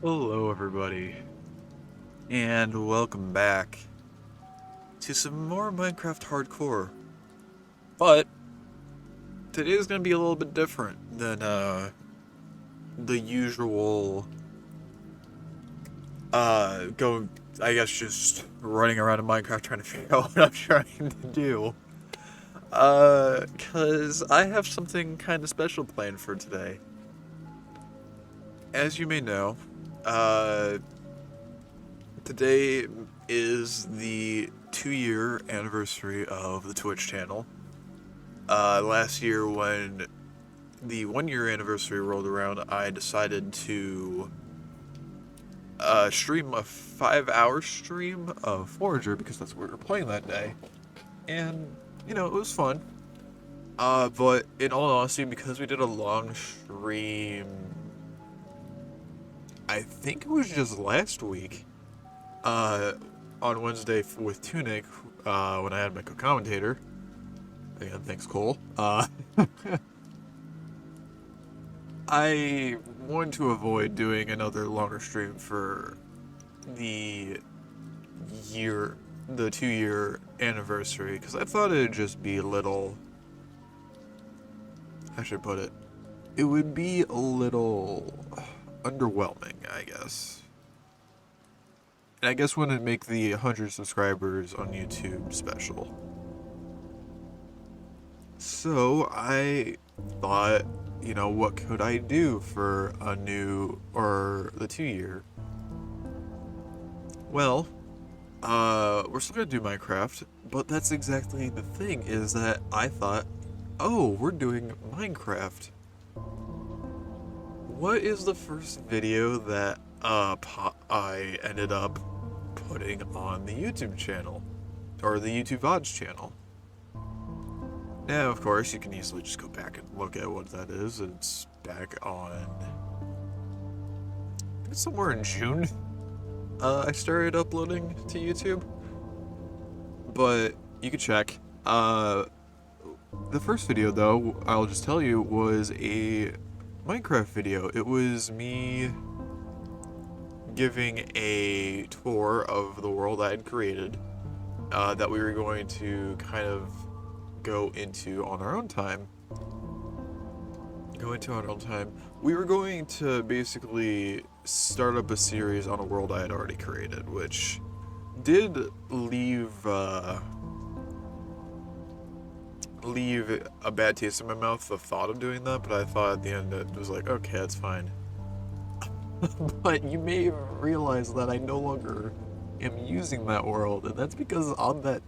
Hello, everybody, and welcome back to some more Minecraft Hardcore. But today is going to be a little bit different than the usual. Go. I guess just running around in Minecraft trying to figure out what I'm trying to do. Cause I have something kind of special planned for today. As you may know, uh, today is the 2-year anniversary of the Twitch channel. Last year, when the 1-year anniversary rolled around, I decided to stream a 5-hour stream of Forager because that's what we were playing that day. And, it was fun. But in all honesty, because we did a long stream, I think it was just last week, on Wednesday with Tunic, when I had my co-commentator. Again, thanks, Cole. I wanted to avoid doing another longer stream for the year, the 2-year anniversary, because I thought it'd just be a little. How should I put it? It would be a little underwhelming, I guess. And I guess wouldn't make the 100 subscribers on YouTube special. So I thought, what could I do for a new, or the 2-year? Well, we're still gonna do Minecraft, but that's exactly the thing, is that I thought, oh, we're doing Minecraft. What is the first video that, I ended up putting on the YouTube channel? Or the YouTube VODs channel? Now, of course, you can easily just go back and look at what that is. It's back on. I think it's somewhere in June. I started uploading to YouTube. But you can check. The first video, though, I'll just tell you, was a Minecraft video. It was me giving a tour of the world I had created, that we were going to kind of go into on our own time. We were going to basically start up a series on a world I had already created, which did leave a bad taste in my mouth, the thought of doing that, but I thought at the end it was like, okay, that's fine. But you may realize that I no longer am using that world, and that's because on that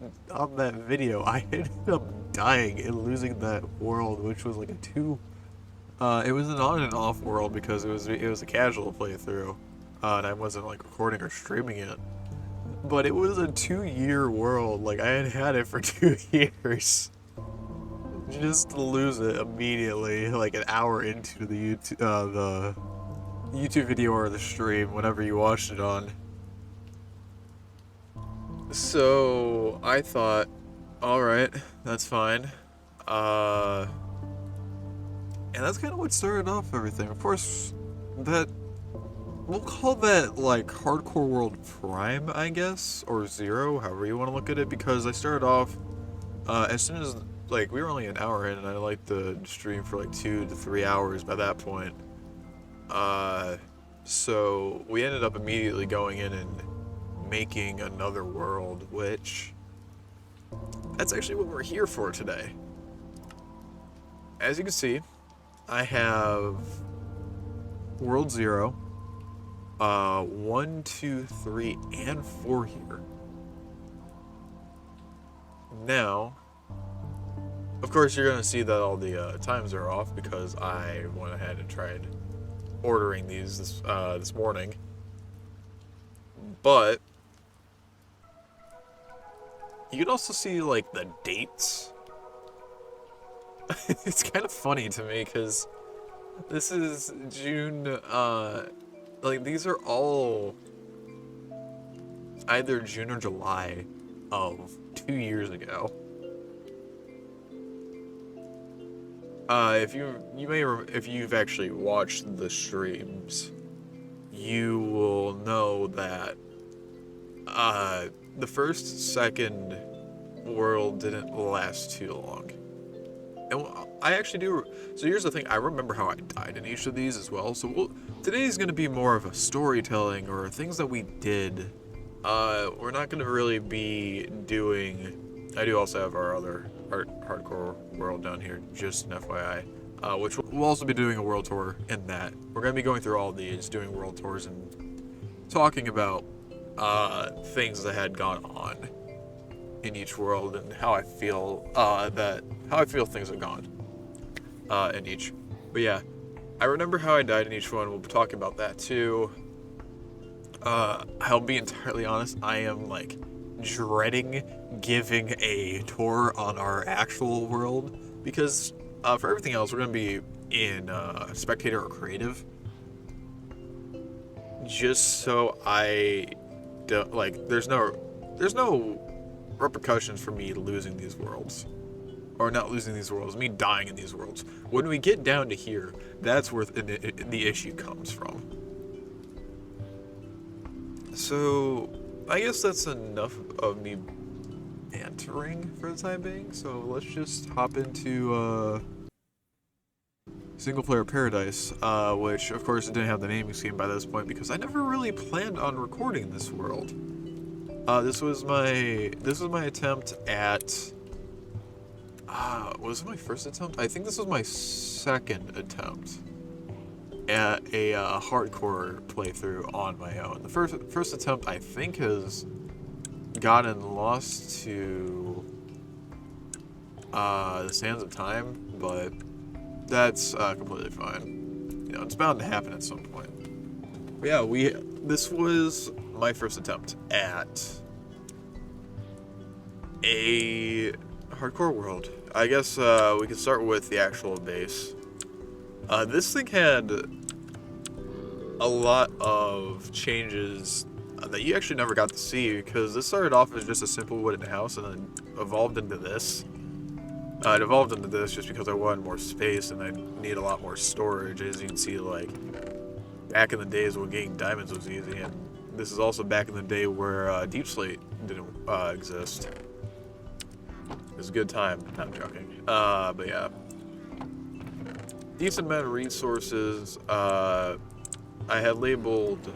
video I ended up dying and losing that world, which was like it was an on and off world because it was a casual playthrough, and I wasn't like recording or streaming it. But it was a 2-year world, like I had it for 2 years. Just to lose it immediately, like an hour into the YouTube video or the stream, whenever you watched it on. So I thought, all right, that's fine. And that's kind of what started off everything. Of course, we'll call that like Hardcore World Prime, I guess, or Zero, however you want to look at it, because I started off as soon as like we were only an hour in, and I liked the stream for like 2 to 3 hours by that point. So we ended up immediately going in and making another world, which that's actually what we're here for today. As you can see, I have World 0, 1, 2, 3, and 4 here. Now, of course, you're gonna see that all the times are off because I went ahead and tried ordering these this morning. But you can also see like the dates. It's kind of funny to me because this is June. Like these are all either June or July of 2 years ago. If you've actually watched the streams, you will know that the second world didn't last too long. And I actually do. So here's the thing. I remember how I died in each of these as well. So today's going to be more of a storytelling or things that we did. We're not going to really be doing. I do also have our other hardcore world down here, just an FYI. Which we'll also be doing a world tour in that. We're going to be going through all these, doing world tours and talking about things that had gone on in each world and how I feel things have gone in each. But yeah, I remember how I died in each one. We'll be talking about that too. I'll be entirely honest. I am like dreading giving a tour on our actual world because for everything else we're gonna be in spectator or creative. Just so I don't like. There's no repercussions for me losing these worlds. Or not losing these worlds, me dying in these worlds. When we get down to here, that's where the issue comes from. So, I guess that's enough of me bantering for the time being. So let's just hop into Single Player Paradise, which of course didn't have the naming scheme by this point because I never really planned on recording this world. This was my attempt at. Was it my first attempt? I think this was my second attempt at a hardcore playthrough on my own. The first attempt I think has gotten lost to the sands of time, but that's completely fine. You know, it's bound to happen at some point. But yeah, this was my first attempt at a hardcore world. I guess we could start with the actual base. This thing had a lot of changes that you actually never got to see because this started off as just a simple wooden house and then evolved into this. It evolved into this just because I wanted more space and I need a lot more storage. As you can see, like, back in the days when getting diamonds was easy, and this is also back in the day where Deep Slate didn't exist. It was a good time. I'm joking. But yeah. Decent amount of resources. I had labeled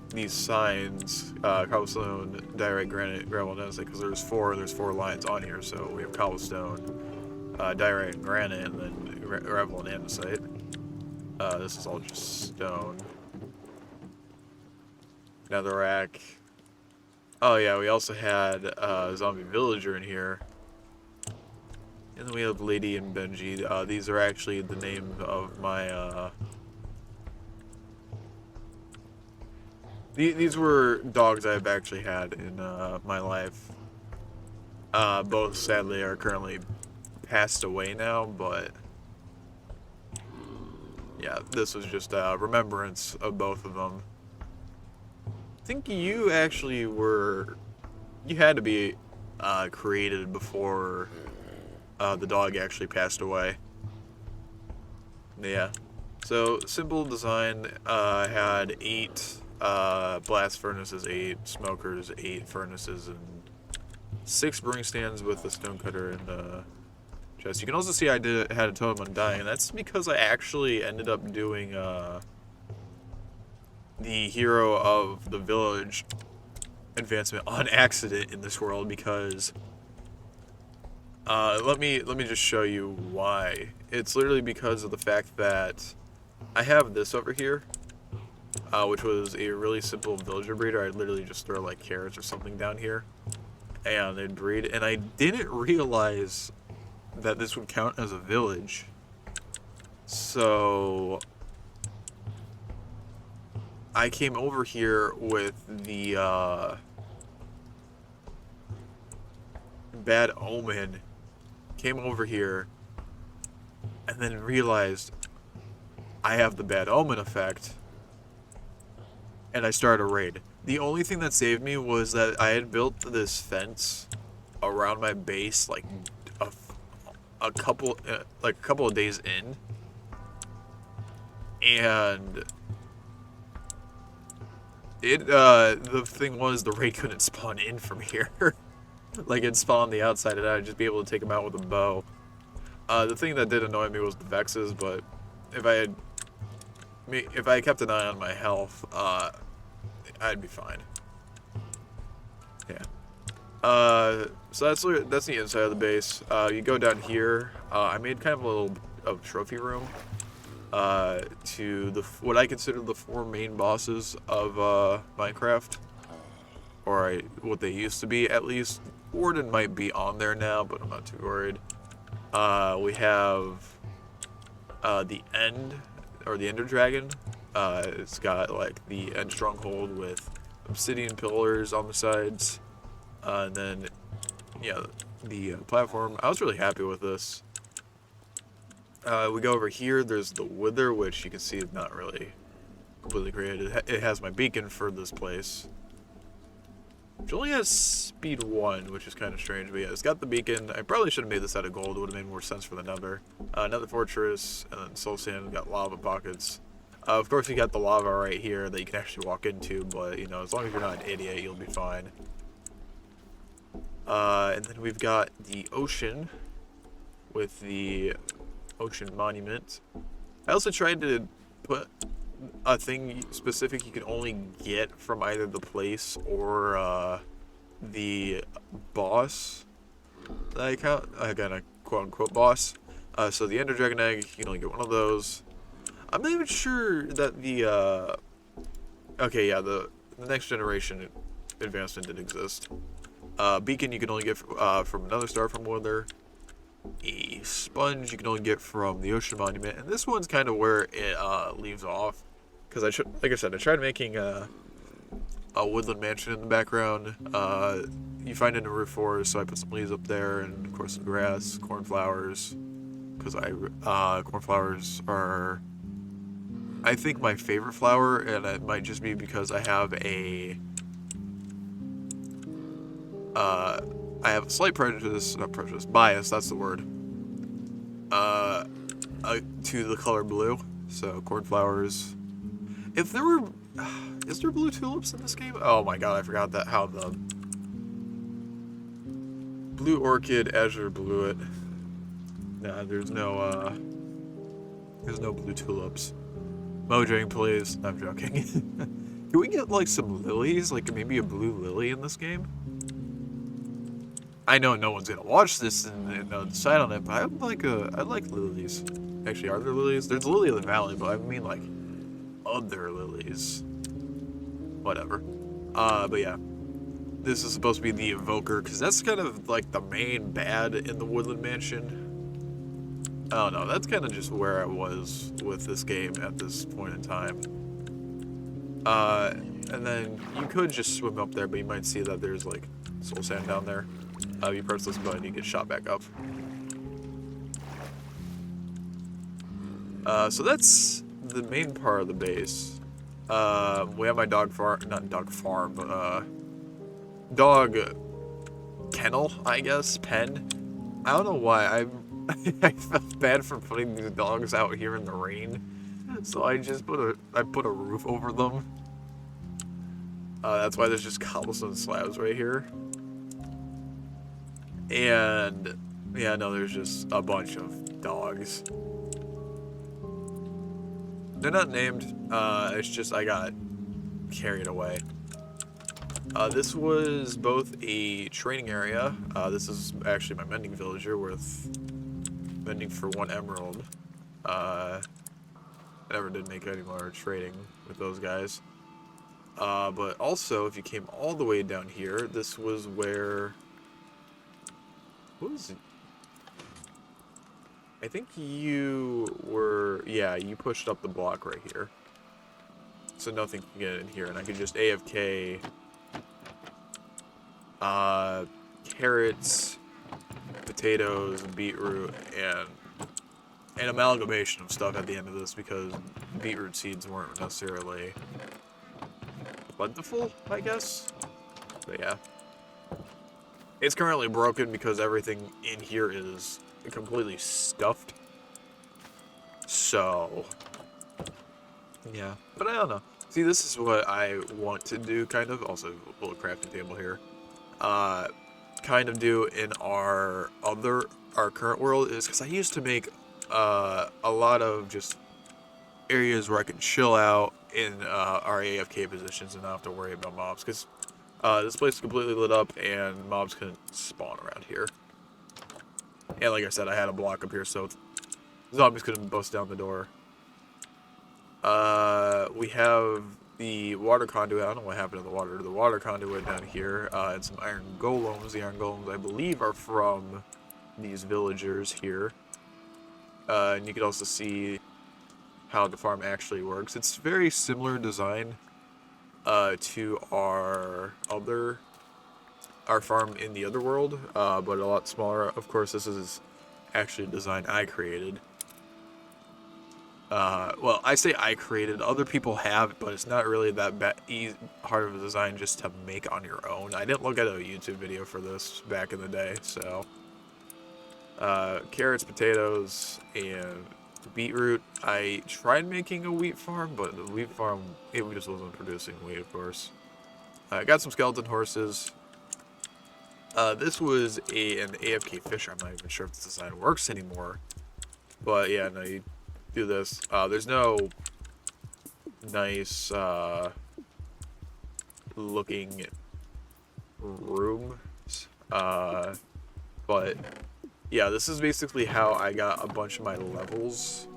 these signs, cobblestone, diorite, granite, gravel, and andesite, because there's four lines on here. So we have cobblestone, diorite, and granite, and then gravel and andesite. This is all just stone. Netherrack. Oh yeah, we also had a zombie villager in here. And then we have Lady and Benji. These are actually the name of my, These were dogs I've actually had in, my life. Both, sadly, are currently passed away now, but... yeah, this was just a remembrance of both of them. I think you actually were... you had to be, created before... the dog actually passed away. Yeah. So, simple design, had 8 blast furnaces, 8 smokers, 8 furnaces, and 6 brewing stands with a stonecutter and a chest. You can also see I had a totem undying, and that's because I actually ended up doing the hero of the village advancement on accident in this world because let me just show you why. It's literally because of the fact that I have this over here, which was a really simple villager breeder. I'd literally just throw like carrots or something down here, and they'd breed. And I didn't realize that this would count as a village. So I came over here with the Bad Omen. Came over here and then realized I have the Bad Omen effect, and I started a raid. The only thing that saved me was that I had built this fence around my base like a couple of days in, and The thing was, the raid couldn't spawn in from here. Like, it spawned on the outside, and I'd just be able to take him out with a bow. The thing that did annoy me was the Vexes, but if I had kept an eye on my health, I'd be fine. Yeah. So that's the inside of the base. You go down here. I made kind of a little trophy room. To what I consider the 4 main bosses of Minecraft, or what they used to be at least. Warden might be on there now, but I'm not too worried. We have the End, or the Ender Dragon. It's got like the End Stronghold with obsidian pillars on the sides, and then yeah, the platform. I was really happy with this. We go over here, there's the Wither, which you can see is not really completely created. It has my beacon for this place, which only has speed 1, which is kind of strange, but yeah, it's got the beacon. I probably should have made this out of gold, it would have made more sense for the Nether. Nether Fortress, and then Soul Sand, got lava pockets. Of course, you got the lava right here that you can actually walk into, but, you know, as long as you're not an idiot, you'll be fine. And then we've got the ocean, with the Ocean Monument. I also tried to put a thing specific you can only get from either the place or the boss that I count. Again, a quote-unquote boss. So the Ender Dragon Egg, you can only get one of those. I'm not even sure that the okay, yeah, the next generation advancement did exist. Beacon you can only get from another star from Wither. A sponge you can only get from the Ocean Monument, and this one's kind of where it leaves off, because like I said, I tried making a woodland mansion in the background. You find it in a roof forest, so I put some leaves up there, and of course some grass, cornflowers, because cornflowers are, I think, my favorite flower, and it might just be because I have a slight bias, that's the word, to the color blue. So, cornflowers. If there were, is there blue tulips in this game? Oh my god, I forgot that, how the blue orchid, azure bluet. Nah, there's no blue tulips. Mojang, please. I'm joking. Can we get, like, some lilies? Like, maybe a blue lily in this game? I know no one's gonna watch this and decide on it, but I'd like lilies. Actually, are there lilies? There's Lily of the Valley, but I mean like other lilies. Whatever. But yeah, this is supposed to be the Evoker, because that's kind of like the main bad in the Woodland Mansion. I don't know. That's kind of just where I was with this game at this point in time. And then you could just swim up there, but you might see that there's like soul sand down there. You press this button, you get shot back up. So that's the main part of the base. We have my dog farm, not dog farm, but dog kennel, I guess, pen. I don't know why I felt bad for putting these dogs out here in the rain, so I just put a roof over them. That's why there's just cobblestone slabs right here. And yeah, no, there's just a bunch of dogs. They're not named, it's just I got carried away. This was both a training area. This is actually my mending villager with mending for 1 emerald. I never did make any more trading with those guys. But also, if you came all the way down here, this was where... What was it? I think you were... Yeah, you pushed up the block right here. So nothing can get in here, and I could just AFK... carrots, potatoes, beetroot, and an amalgamation of stuff at the end of this, because beetroot seeds weren't necessarily plentiful, I guess. But yeah. It's currently broken because everything in here is completely stuffed. So, yeah. But I don't know. See, this is what I want to do, kind of. Also, a little crafting table here. Uh, kind of do in our current world is because I used to make a lot of just areas where I can chill out in our AFK positions and not have to worry about mobs. Because this place is completely lit up and mobs couldn't spawn around here. And like I said, I had a block up here, so zombies couldn't bust down the door. We have the water conduit. I don't know what happened to the water. The water conduit down here, and some iron golems. The iron golems, I believe, are from these villagers here. And you can also see how the farm actually works. It's very similar design to our farm in the other world, but a lot smaller. Of course, this is actually a design I created. Well, I say I created. Other people have, but it's not really that hard of a design just to make on your own. I didn't look at a YouTube video for this back in the day, so carrots, potatoes, and beetroot. I tried making a wheat farm, but the wheat farm, it just wasn't producing wheat, of course. I got some skeleton horses. This was an AFK fisher. I'm not even sure if this design works anymore. But yeah, no, you do this. There's no nice looking rooms. But yeah, this is basically how I got a bunch of my levels.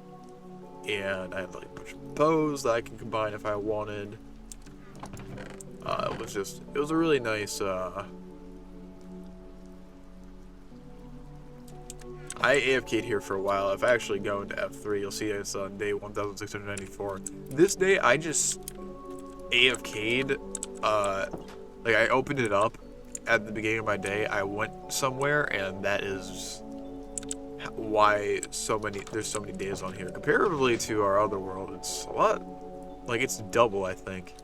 And I have like a bunch of bows that I can combine if I wanted. It was a really nice, I AFK'd here for a while. If I actually go into F3, you'll see it's on day 1694. This day, I just AFK'd, like I opened it up at the beginning of my day. I went somewhere, and that is why there's so many days on here. Comparatively to our other world, it's a lot, like it's double, I think.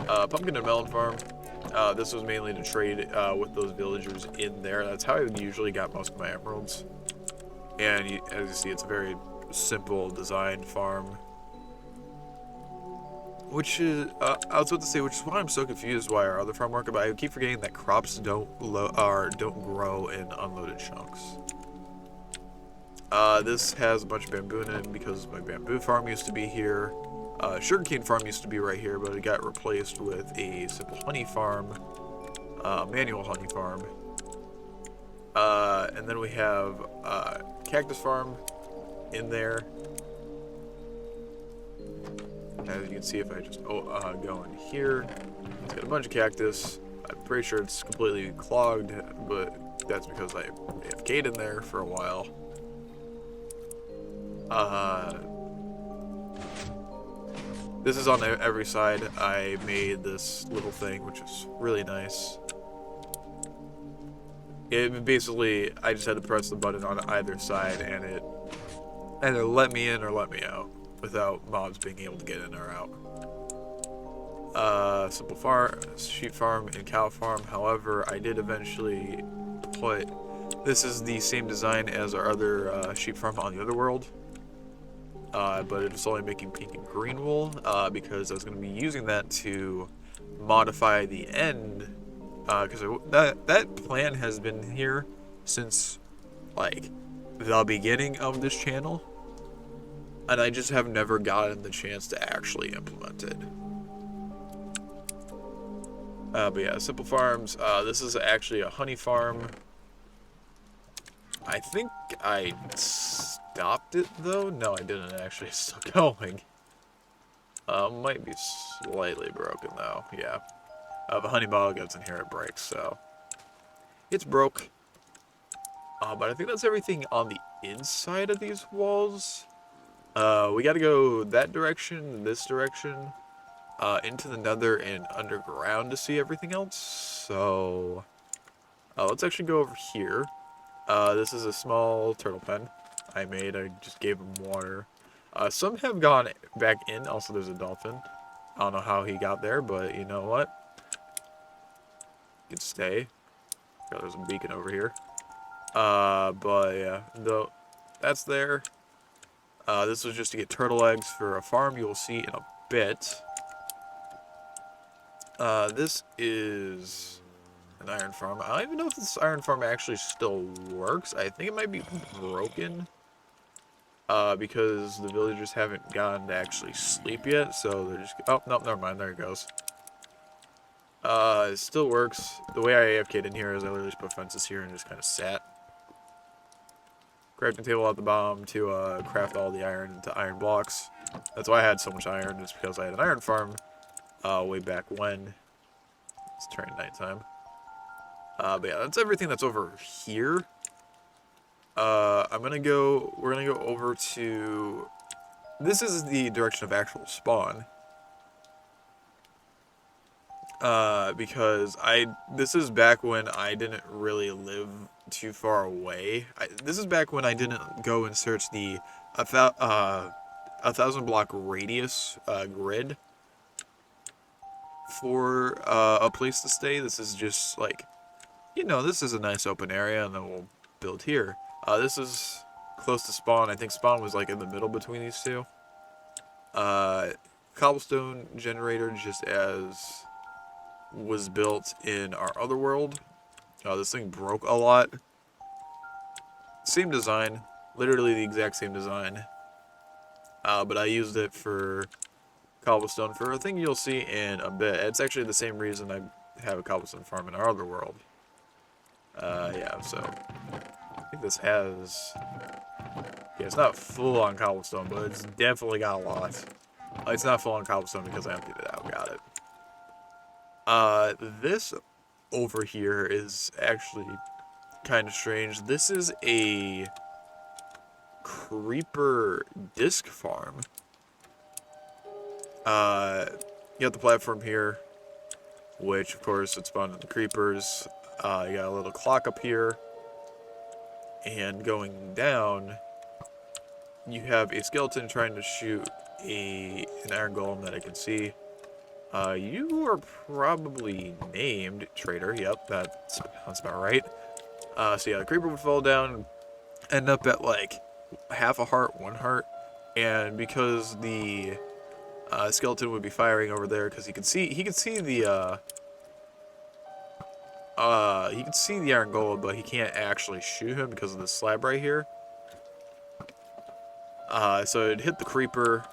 Pumpkin and melon farm. This was mainly to trade with those villagers in there. That's how I usually got most of my emeralds. And as you see, it's a very simple designed farm. Which is, I was about to say, which is why I'm so confused why our other farm worked, but I keep forgetting that crops don't grow in unloaded chunks. This has a bunch of bamboo in it because my bamboo farm used to be here. Sugarcane farm used to be right here, but it got replaced with a simple honey farm, manual honey farm. And then we have cactus farm in there. As you can see, if I just go in here, it's got a bunch of cactus. I'm pretty sure it's completely clogged, but that's because I AFK'd in there for a while. This is on every side. I made this little thing, which is really nice. It basically, I just had to press the button on either side, and it either let me in or let me out without mobs being able to get in or out. Simple farm, sheep farm, and cow farm. However, I did eventually put. This is the same design as our other sheep farm on the other world. But it's only making pink and green wool because I was going to be using that to modify the end because that plan has been here since like the beginning of this channel, and I just have never gotten the chance to actually implement it. But yeah, simple farms. This is actually a honey farm. I think I stopped it though. No, I didn't actually. It's still going. Might be slightly broken though. Yeah. The honey bottle gets in here, it breaks, so it's broke. But I think that's everything on the inside of these walls. We got to go that direction, this direction, into the nether and underground to see everything else. So let's actually go over here. This is a small turtle pen I made. I just gave him water. Some have gone back in. Also, there's a dolphin. I don't know how he got there, but you know what? He can stay. There's a beacon over here. But yeah, that's there. This was just to get turtle eggs for a farm you will see in a bit. This is an iron farm. I don't even know if this iron farm actually still works. I think it might be broken. Because the villagers haven't gone to actually sleep yet, so they're just... Oh, no, never mind. There it goes. It still works. The way I AFK'd in here is I literally just put fences here and just kind of sat. Crafting table at the bottom to craft all the iron into iron blocks. That's why I had so much iron, just because I had an iron farm way back when. It's turning nighttime. But yeah, that's everything that's over here. We're gonna go over to... This is the direction of actual spawn. Because this is back when I didn't really live too far away. This is back when I didn't go and search the 1,000 block radius grid for a place to stay. This is just like, this is a nice open area, and then we'll build here. This is close to spawn. I think spawn was like in the middle between these two. Cobblestone generator, just as was built in our other world. This thing broke a lot. Same design, literally the exact same design. But I used it for cobblestone for a thing you'll see in a bit. It's actually the same reason I have a cobblestone farm in our other world. Yeah, so I think this has... Yeah, it's not full on cobblestone, but it's definitely got a lot. It's not full on cobblestone because I emptied it out. Got it. This over here is actually kind of strange. This is a creeper disc farm. You got the platform here, which of course would spawn the creepers. You got a little clock up here, and going down, you have a skeleton trying to shoot an iron golem that I can see. You are probably named Trader. Yep, that sounds about right. So yeah, the creeper would fall down, end up at like half a heart, 1 heart, and because the skeleton would be firing over there, because he could see the iron golem, but he can't actually shoot him because of this slab right here. So it'd hit the creeper,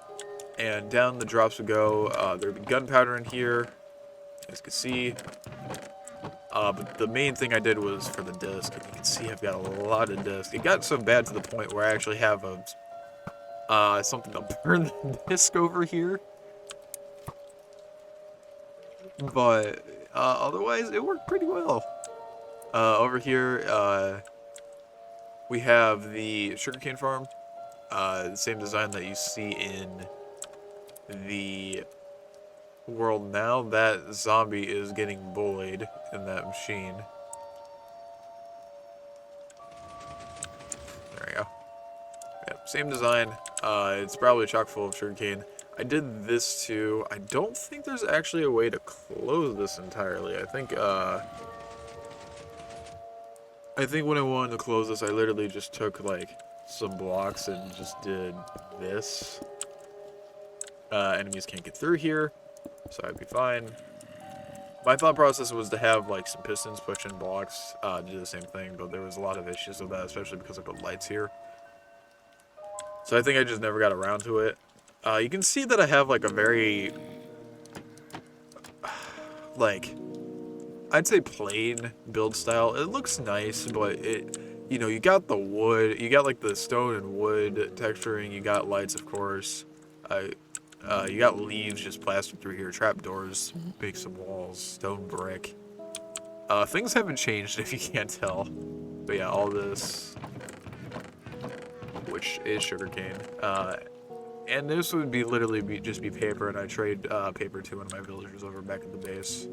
and down the drops would go. There'd be gunpowder in here, as you can see. But the main thing I did was for the disc, and you can see I've got a lot of disc. It got so bad to the point where I actually have something to burn the disc over here. But otherwise, it worked pretty well. Over here, we have the sugarcane farm. The same design that you see in the world now. That zombie is getting bullied in that machine. There we go. Yep, same design. It's probably chock full of sugarcane. I did this too. I don't think there's actually a way to close this entirely. I think when I wanted to close this, I literally just took like some blocks and just did this. Enemies can't get through here, so I'd be fine. My thought process was to have like some pistons pushing blocks to do the same thing, but there was a lot of issues with that, especially because I put lights here. So I think I just never got around to it. You can see that I have like a very, like, I'd say plain build style. It looks nice, but you got the wood, you got like the stone and wood texturing, you got lights, of course. You got leaves just plastered through here, trapdoors, make some walls, stone brick. Things haven't changed if you can't tell. But yeah, all this, which is sugarcane. And this would be literally just be paper, and I trade paper to one of my villagers over back at the base.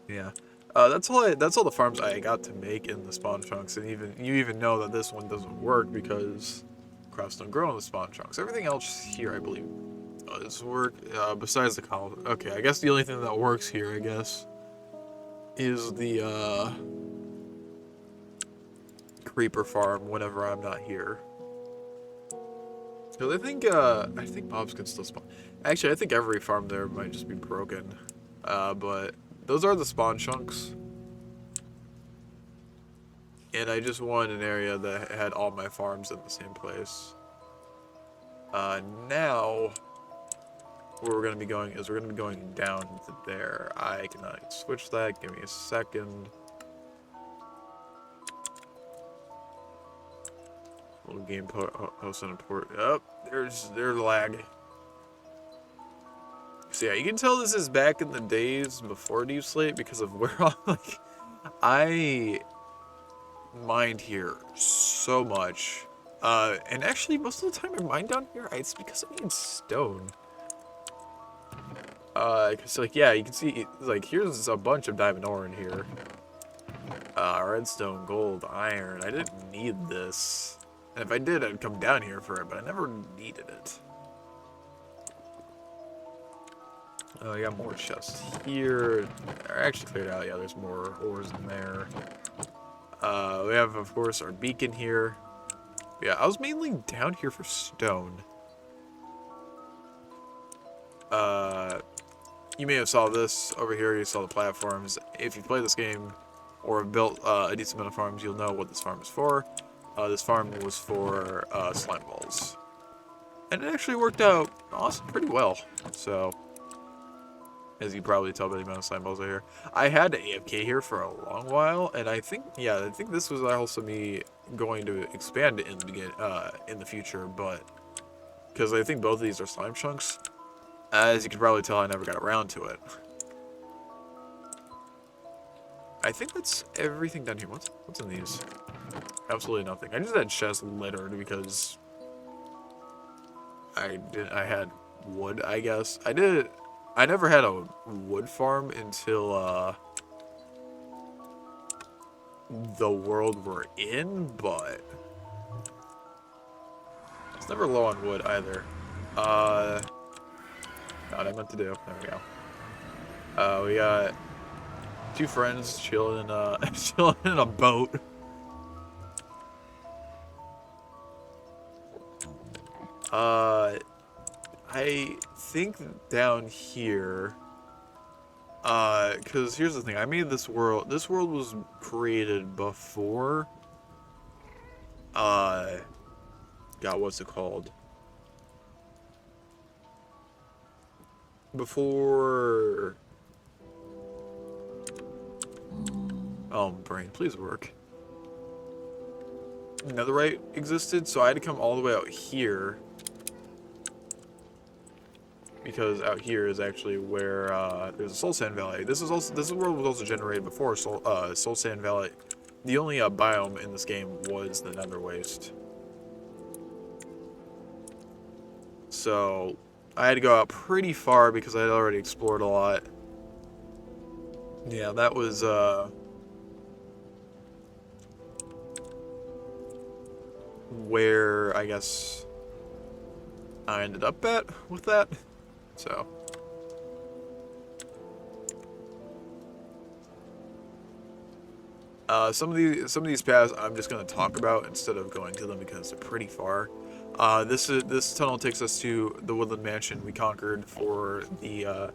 Yeah. That's all the farms I got to make in the spawn chunks, and you even know that this one doesn't work because crops don't grow in the spawn chunks. Everything else here, I believe, does work, besides the column. Okay, I guess the only thing that works here, I guess, is the creeper farm whenever I'm not here. Cause I think mobs can still spawn. Actually, I think every farm there might just be broken. But those are the spawn chunks. And I just wanted an area that had all my farms in the same place. Now, where we're going to be going is we're going to be going down to there. I cannot switch that. Give me a second. Little game host and import. Oh, there's lag. So yeah, you can tell this is back in the days before Deep Slate because of where like I mined here so much. And actually most of the time I mine down here, it's because I need stone. Cause like yeah, you can see like here's a bunch of diamond ore in here. Redstone, gold, iron. I didn't need this. And if I did, I'd come down here for it, but I never needed it. Oh, I got more chests here. They're actually cleared out. Yeah, there's more ores in there. We have, of course, our beacon here. Yeah, I was mainly down here for stone. You may have saw this over here. You saw the platforms. If you play this game or have built a decent amount of farms, you'll know what this farm is for. This farm was for slime balls. And it actually worked out awesome, pretty well. So, as you probably tell by the amount of slime balls I hear. I had AFK here for a long while, and I think this was also me going to expand it in the future, but because I think both of these are slime chunks. As you can probably tell, I never got around to it. I think that's everything down here. What's in these? Absolutely nothing. I just had chests littered because I had wood, I guess. I never had a wood farm until the world we're in, but it's never low on wood either. Not what I meant to do. There we go. We got two friends chilling chilling in a boat. I think down here, because here's the thing, I made this world was created before, God, what's it called? Before, oh, brain, please work. Netherite existed, so I had to come all the way out here. Because out here is actually where there's a Soul Sand Valley. This world was also generated before Soul Sand Valley. The only biome in this game was the Nether Waste. So I had to go out pretty far because I had already explored a lot. Yeah, that was where I guess I ended up at with that. So, some of these paths I'm just gonna talk about instead of going to them because they're pretty far. This tunnel takes us to the Woodland Mansion we conquered for the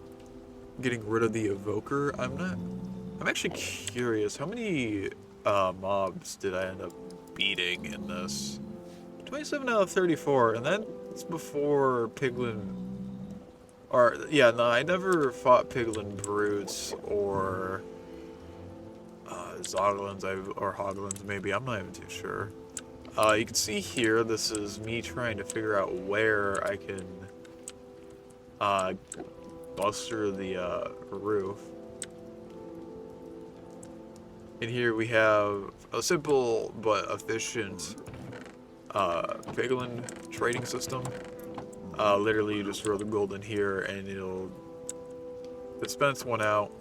getting rid of the Evoker. I'm actually curious, how many mobs did I end up beating in this? 27 out of 34, and that's before Piglin. Or, yeah, no, I never fought Piglin Brutes or Zoglins or Hoglins, maybe. I'm not even too sure. You can see here, this is me trying to figure out where I can bust through the roof. And here we have a simple but efficient Piglin trading system. Literally, you just throw the gold in here and it'll dispense one out.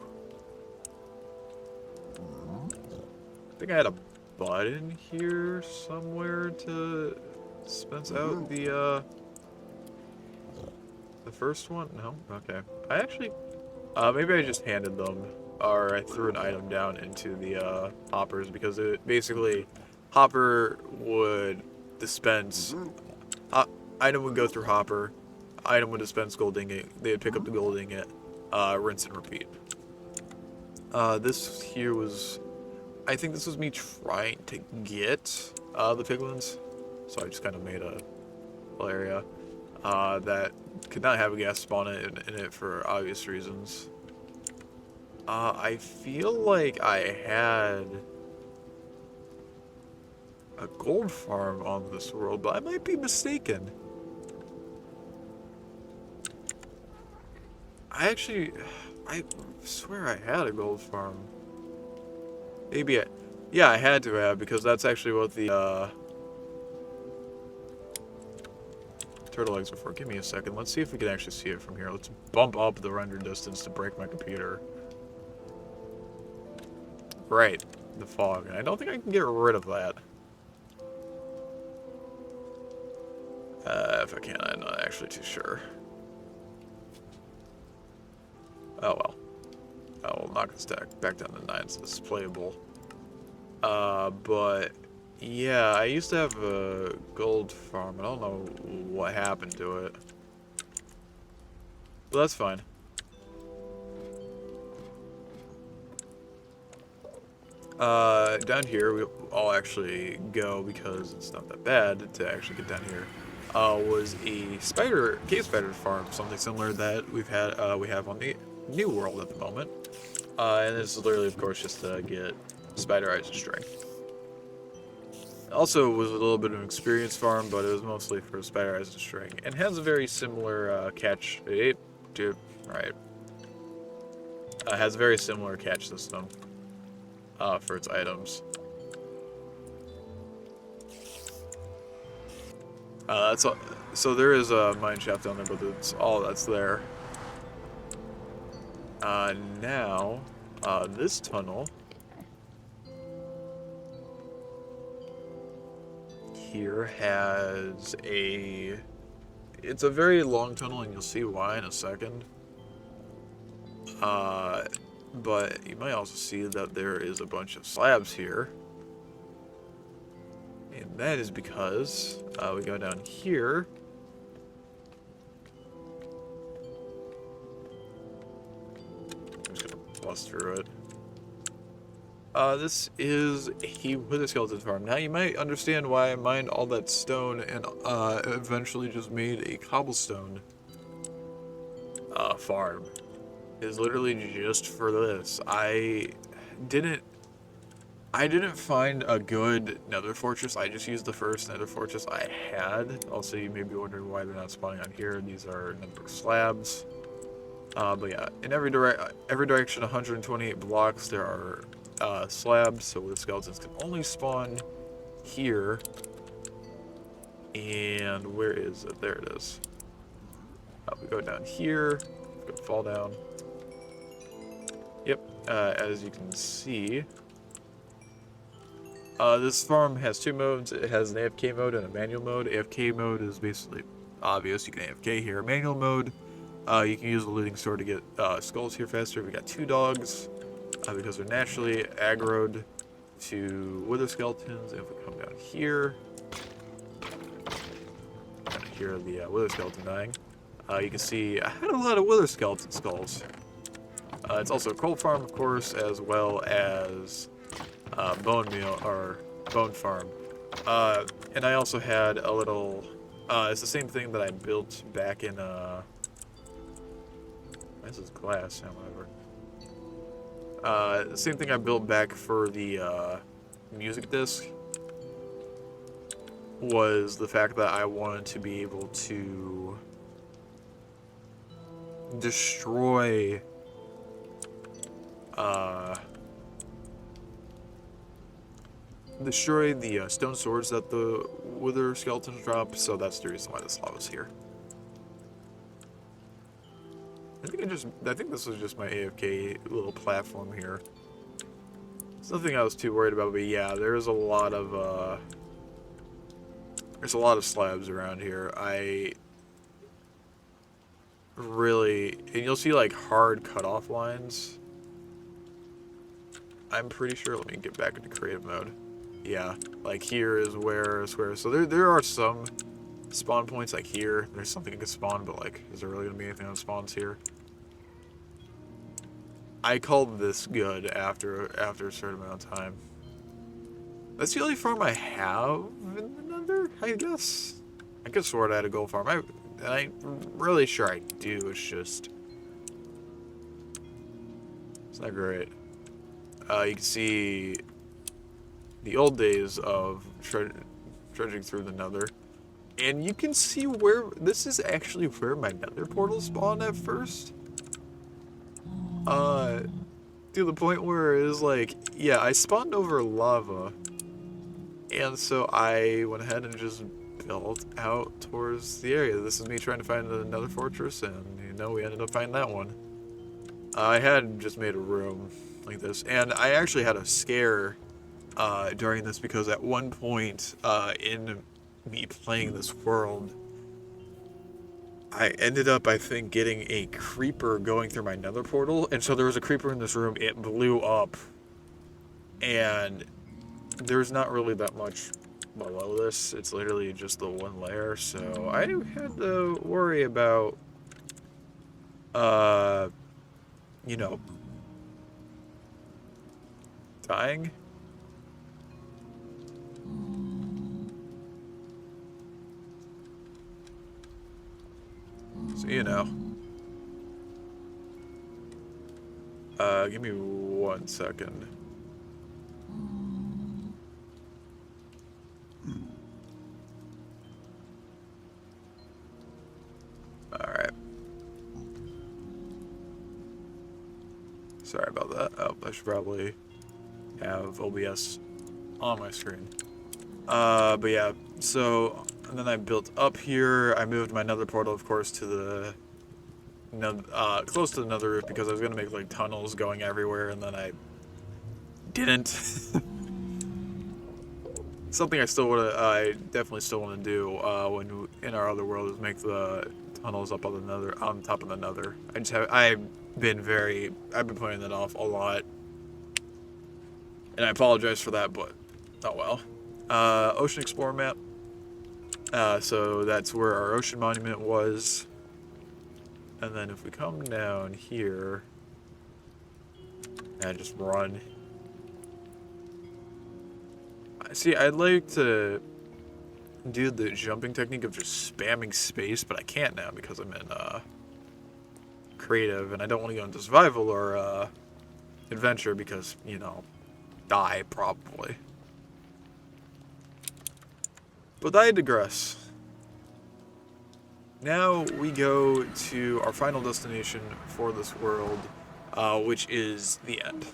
I think I had a button here somewhere to dispense out the first one. No? Okay. I actually, maybe I just handed them, or I threw an item down into the hoppers because it basically, Hopper would dispense. Item would go through hopper. Item would dispense gold ingot. They would pick up the gold ingot. Rinse and repeat. This here was... I think this was me trying to get the piglins. So I just kind of made a little area that could not have a gas spawn in it for obvious reasons. I feel like I had a gold farm on this world, but I might be mistaken. I swear I had a gold farm. Maybe yeah, I had to have, because that's actually what the, turtle eggs were for. Give me a second. Let's see if we can actually see it from here. Let's bump up the render distance to break my computer. Right, the fog. And I don't think I can get rid of that. If I can, I'm not actually too sure. Oh well. We'll knock this back down to 9 so this is playable. But yeah, I used to have a gold farm. I don't know what happened to it. But that's fine. Down here, I'll actually go because it's not that bad to actually get down here. Was a cave spider farm, something similar that we have on the new world at the moment. And this is literally, of course, just to get spider eyes and string. Also, it was a little bit of an experience farm, but it was mostly for spider eyes and string, and has a very similar catch. Right. Has a very similar catch system for its items. That's all. So there is a mine shaft down there, but that's all that's there. Now, this tunnel here has it's a very long tunnel, and you'll see why in a second. But you might also see that there is a bunch of slabs here. And that is because we go down here. I'm just gonna bust through it. This is a wither skeleton farm. Now you might understand why I mined all that stone and eventually just made a cobblestone farm. It is literally just for this. I didn't find a good nether fortress. I just used the first nether fortress I had. Also, you may be wondering why they're not spawning on here. These are nether slabs. But yeah, in every direction, 128 blocks, there are slabs, so the skeletons can only spawn here. And where is it? There it is. We go down here, go fall down. Yep, as you can see, this farm has two modes. It has an AFK mode and a manual mode. AFK mode is basically obvious. You can AFK here. Manual mode, you can use the looting store to get skulls here faster. We got 2 dogs because they're naturally aggroed to wither skeletons. If we come down here the wither skeleton dying, you can see I had a lot of wither skeleton skulls. It's also a coal farm, of course, as well as bone farm. And I also had a little, it's the same thing that I built back in, this is glass, however. The same thing I built back for the music disc was the fact that I wanted to be able to destroy the stone swords that the wither skeletons drop, so that's the reason why this lava's here. I think this was just my AFK little platform here. It's nothing I was too worried about, but yeah, there's a lot of slabs around here. And you'll see like hard cutoff lines. I'm pretty sure, let me get back into creative mode. Yeah, like here is where, so there are some spawn points, like here. There's something that could spawn, but like, is there really gonna be anything that spawns here? I called this good after a certain amount of time. That's the only farm I have in the Nether, I guess. I could swear I had a gold farm. I'm really sure I do. It's just, it's not great. You can see the old days of trudging through the Nether, and you can see where this is actually where my Nether portal spawned at first. To the point where it was like, yeah, I spawned over lava, and so I went ahead and just built out towards the area. This is me trying to find another fortress, and you know, we ended up finding that one. I had just made a room like this, and I actually had a scare during this because at one point in me playing this world, I ended up, I think, getting a creeper going through my nether portal, and so there was a creeper in this room. It blew up, and there's not really that much below this. It's literally just the one layer, so I had to worry about, you know, dying. So, you know. Give me 1 second. Alright. Sorry about that. Oh, I should probably have OBS on my screen. But yeah, so, and then I built up here. I moved my nether portal, of course, to the, close to the nether roof because I was going to make, like, tunnels going everywhere, and then I didn't. Something I definitely still want to do, when in our other world is make the tunnels up on the nether, on top of the nether. I've been putting that off a lot. And I apologize for that, but, oh well. Ocean Explorer map. So that's where our ocean monument was. And then if we come down here and just run. See, I'd like to do the jumping technique of just spamming space, but I can't now because I'm in creative, and I don't want to go into survival or adventure because, you know, die probably. But I digress. Now we go to our final destination for this world, which is the end.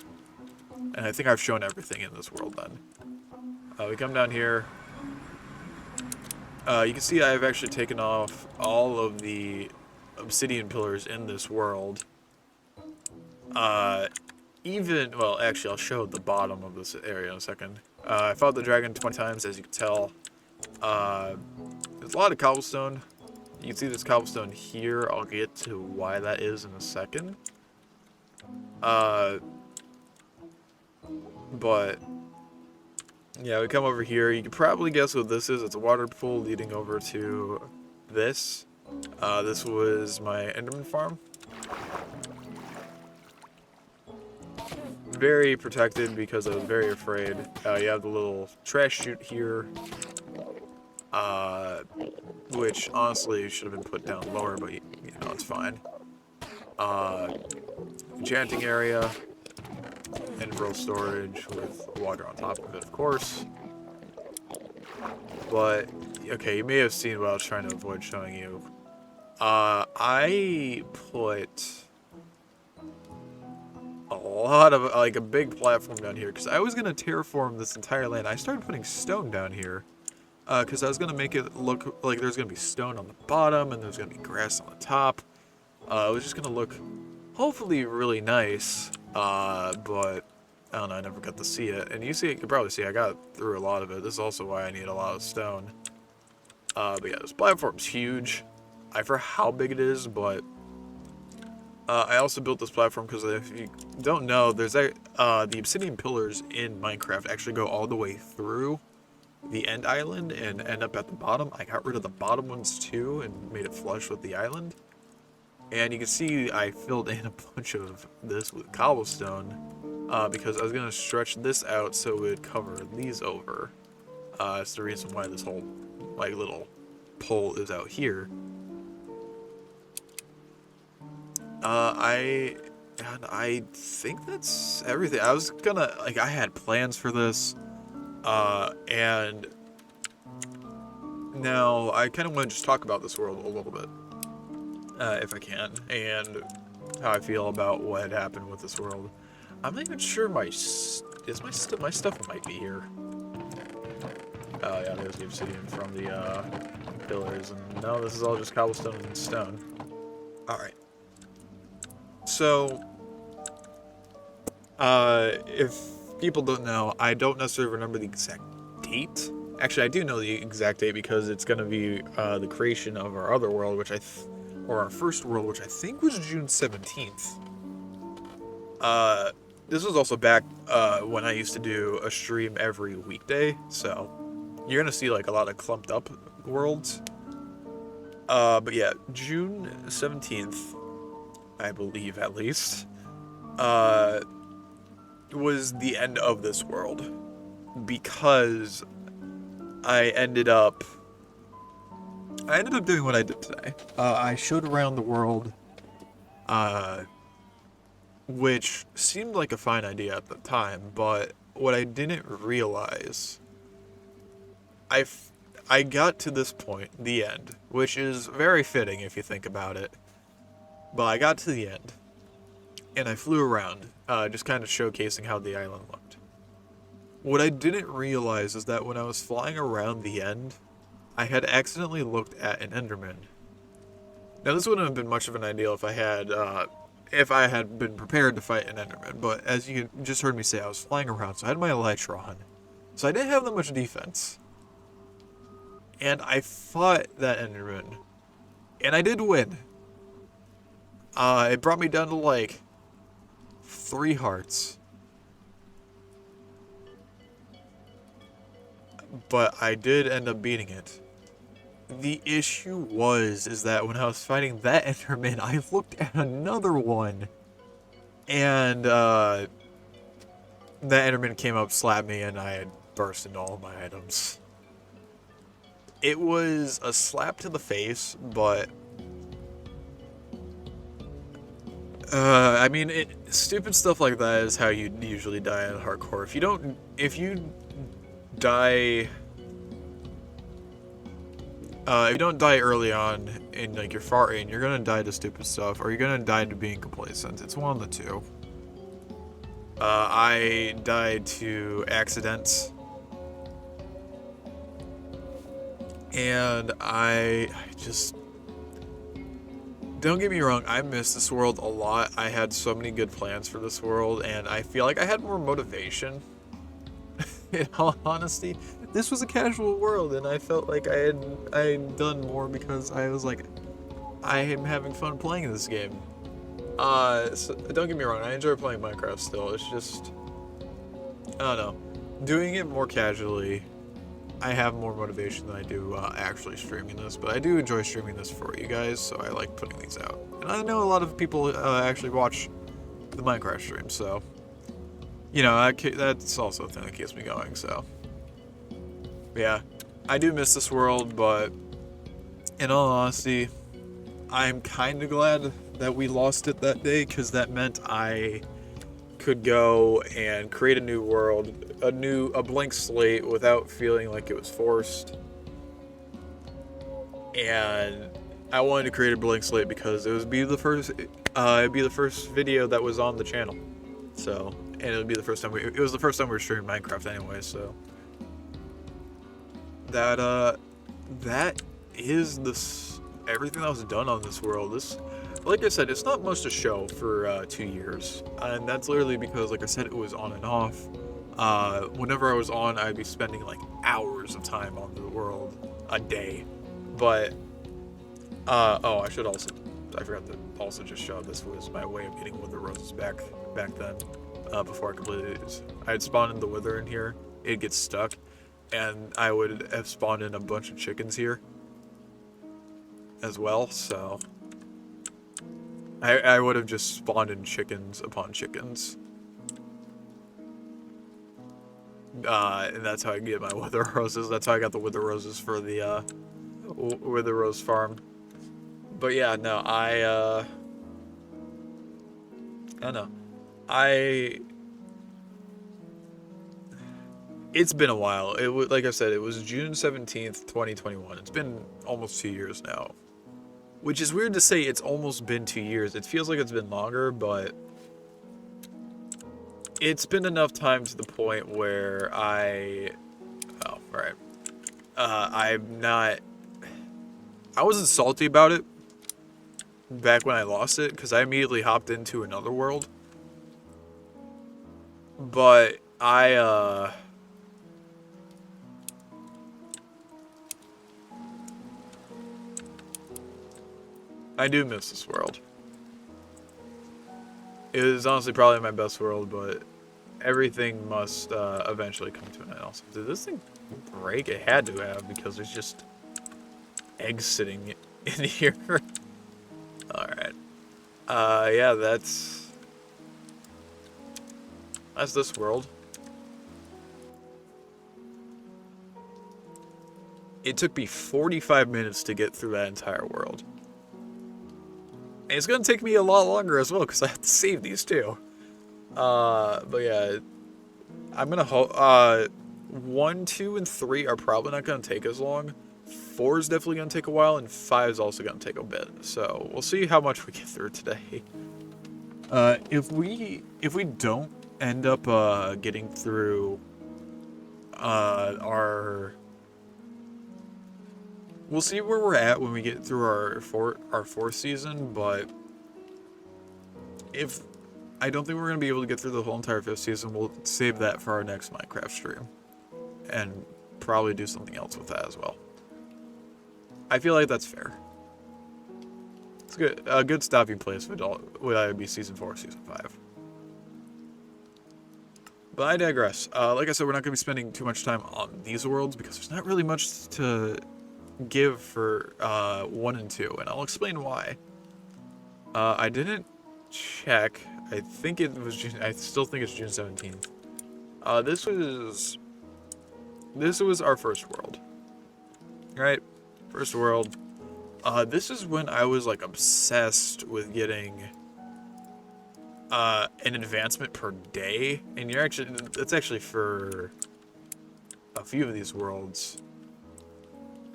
And I think I've shown everything in this world then. We come down here. You can see I've actually taken off all of the obsidian pillars in this world. Well, actually, I'll show the bottom of this area in a second. I fought the dragon 20 times, as you can tell. There's a lot of cobblestone. You can see this cobblestone here. I'll get to why that is in a second. But yeah, we come over here. You can probably guess what this is. It's a water pool leading over to this. This was my Enderman farm. Very protected because I was very afraid. You have the little trash chute here. Which honestly should have been put down lower, but you know, it's fine. Enchanting area. Inverl storage with water on top of it, of course. But, okay, you may have seen what I was trying to avoid showing you. I put a lot of, like, a big platform down here, because I was going to terraform this entire land. I started putting stone down here, because I was going to make it look like there's going to be stone on the bottom, and there's going to be grass on the top. It was just going to look, hopefully, really nice. But I don't know, I never got to see it. And you can probably see I got through a lot of it. This is also why I need a lot of stone. But yeah, this platform's huge. I forget how big it is, but I also built this platform because if you don't know, there's the obsidian pillars in Minecraft actually go all the way through the end island and end up at the bottom. I got rid of the bottom ones too and made it flush with the island. And you can see I filled in a bunch of this with cobblestone because I was going to stretch this out so it would cover these over. That's the reason why this whole like little pole is out here. I think that's everything. I was gonna, like, I had plans for this, and now I kind of want to just talk about this world a little bit, if I can, and how I feel about what had happened with this world. I'm not even sure my stuff might be here. Oh yeah, there's the obsidian from the pillars, and no, this is all just cobblestone and stone. All right. So, if people don't know, I don't necessarily remember the exact date. Actually, I do know the exact date because it's going to be the creation of our other world, which or our first world, which I think was June 17th. This was also back when I used to do a stream every weekday, so you're going to see like a lot of clumped up worlds. But yeah, June 17th. I believe at least, was the end of this world, because I ended up doing what I did today. I showed around the world, which seemed like a fine idea at the time, but what I didn't realize, I got to this point, the end, which is very fitting if you think about it. But I got to the end, and I flew around, just kind of showcasing how the island looked. What I didn't realize is that when I was flying around the end, I had accidentally looked at an Enderman. Now, this wouldn't have been much of an idea if I had been prepared to fight an Enderman, but as you just heard me say, I was flying around, so I had my Elytra on, so I didn't have that much defense. And I fought that Enderman, and I did win. It brought me down to like 3 hearts. But I did end up beating it. The issue is that when I was fighting that Enderman, I looked at another one. And that Enderman came up, slapped me, and I had burst into all my items. It was a slap to the face, but I mean, stupid stuff like that is how you usually die in hardcore. If you don't die early on in like your far in, you're gonna die to stupid stuff, or you're gonna die to being complacent. It's one of the two. I died to accidents, and I just. Don't get me wrong, I miss this world a lot. I had so many good plans for this world, and I feel like I had more motivation. In all honesty, this was a casual world, and I felt like I had done more because I was like, I am having fun playing this game. So don't get me wrong, I enjoy playing Minecraft still. It's just, I don't know, doing it more casually. I have more motivation than I do actually streaming this, but I do enjoy streaming this for you guys, so I like putting these out. And I know a lot of people actually watch the Minecraft stream, so, you know, that's also a thing that keeps me going, so. But yeah, I do miss this world, but in all honesty, I'm kind of glad that we lost it that day, because that meant I could go and create a new world, a blank slate without feeling like it was forced. And I wanted to create a blank slate because it'd be the first video that was on the channel. So, and it would be the first time it was the first time we were streaming Minecraft anyway, so that is everything that was done on this world. Like I said, it's not much to show for 2 years, and that's literally because, like I said, it was on and off. Whenever I was on, I'd be spending like hours of time on the world a day. But I forgot to also just show this was my way of getting Wither Roses back then. Before I completed it, I had spawned in the Wither in here. It gets stuck. and I would have spawned in a bunch of chickens here as well, so I would have just spawned in chickens upon chickens. And that's how I get my wither roses. That's how I got the wither roses for the wither rose farm. But yeah, no, I don't know. It's been a while. It was, like I said, it was June 17th, 2021. It's been almost 2 years now. Which is weird to say it's almost been 2 years. It feels like it's been longer, but it's been enough time to the point where oh, right. I'm not, I wasn't salty about it back when I lost it, because I immediately hopped into another world. But I do miss this world. It is honestly probably my best world, but everything must eventually come to an end. Also, did this thing break? It had to have, because there's just eggs sitting in here. Alright. Yeah, that's this world. It took me 45 minutes to get through that entire world. And it's gonna take me a lot longer as well, because I have to save these too. But yeah, I'm gonna 1, 2, and 3 are probably not gonna take as long. 4 is definitely gonna take a while, and 5 is also gonna take a bit. So we'll see how much we get through today. If we don't end up getting through we'll see where we're at when we get through our fourth season, but if I don't think we're going to be able to get through the whole entire 5th season, we'll save that for our next Minecraft stream. And probably do something else with that as well. I feel like that's fair. It's good. A good stopping place would either be Season 4 or Season 5. But I digress. Like I said, we're not going to be spending too much time on these worlds, because there's not really much to give for 1 and 2, and I'll explain why. I didn't check. I think it was June. I still think it's June 17th. This was our first world, right? First world. This is when I was like obsessed with getting an advancement per day, and that's actually for a few of these worlds.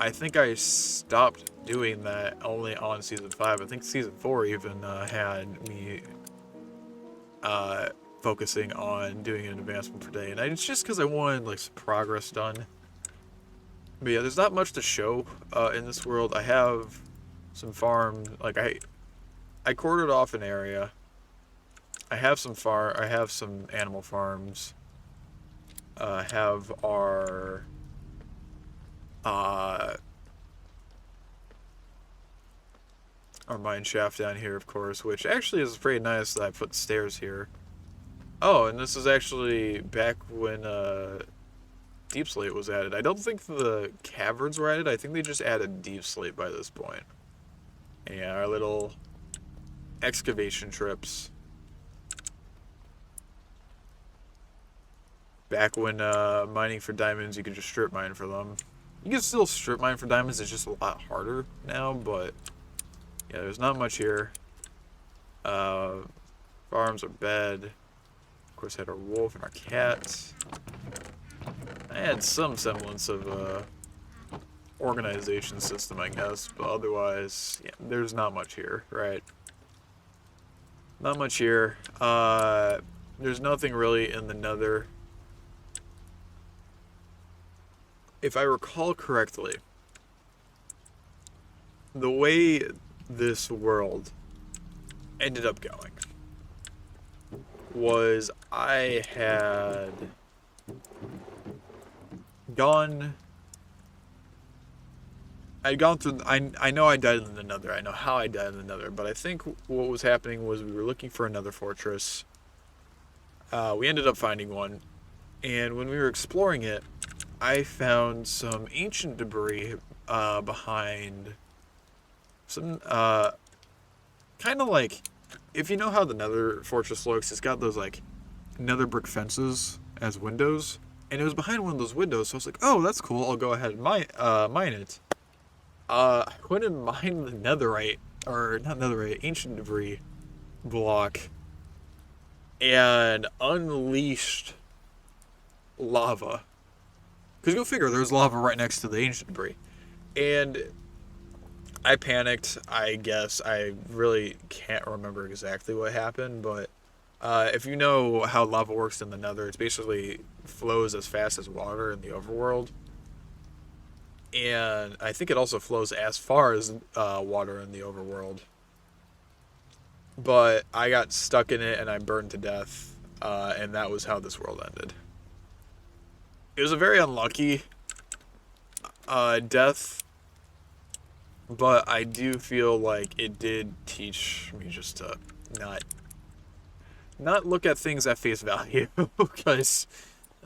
I think I stopped doing that only on Season 5. I think Season 4 even had me focusing on doing an advancement per day. And it's just because I wanted like some progress done. But yeah, there's not much to show in this world. I have some farm, like I quartered off an area. I have some animal farms. I have our mine shaft down here, of course, which actually is pretty nice that I put stairs here. Oh, and this is actually back when Deep Slate was added. I don't think the caverns were added. I think they just added Deep Slate by this point. And yeah, our little excavation trips. Back when mining for diamonds, you could just strip mine for them. You can still strip mine for diamonds, it's just a lot harder now, but yeah, there's not much here. Farms, our bed. Of course, I had our wolf and our cats. I had some semblance of organization system, I guess, but otherwise, yeah, there's not much here, right? Not much here. There's nothing really in the Nether. If I recall correctly, the way this world ended up going was I'd gone through, I know I died in the Nether, I know how I died in the Nether, but I think what was happening was we were looking for another fortress. We ended up finding one, and when we were exploring it, I found some ancient debris behind some kind of like, if you know how the Nether Fortress looks, it's got those like Nether brick fences as windows, and it was behind one of those windows. So I was like, oh, that's cool. I'll go ahead and mine it. I went and mined the netherite, or not netherite, ancient debris block, and unleashed lava. Because go figure, there's lava right next to the ancient debris. And I panicked, I guess. I really can't remember exactly what happened, but if you know how lava works in the nether, it basically flows as fast as water in the overworld. And I think it also flows as far as water in the overworld. But I got stuck in it and I burned to death, and that was how this world ended. It was a very unlucky death, but I do feel like it did teach me just to not look at things at face value, because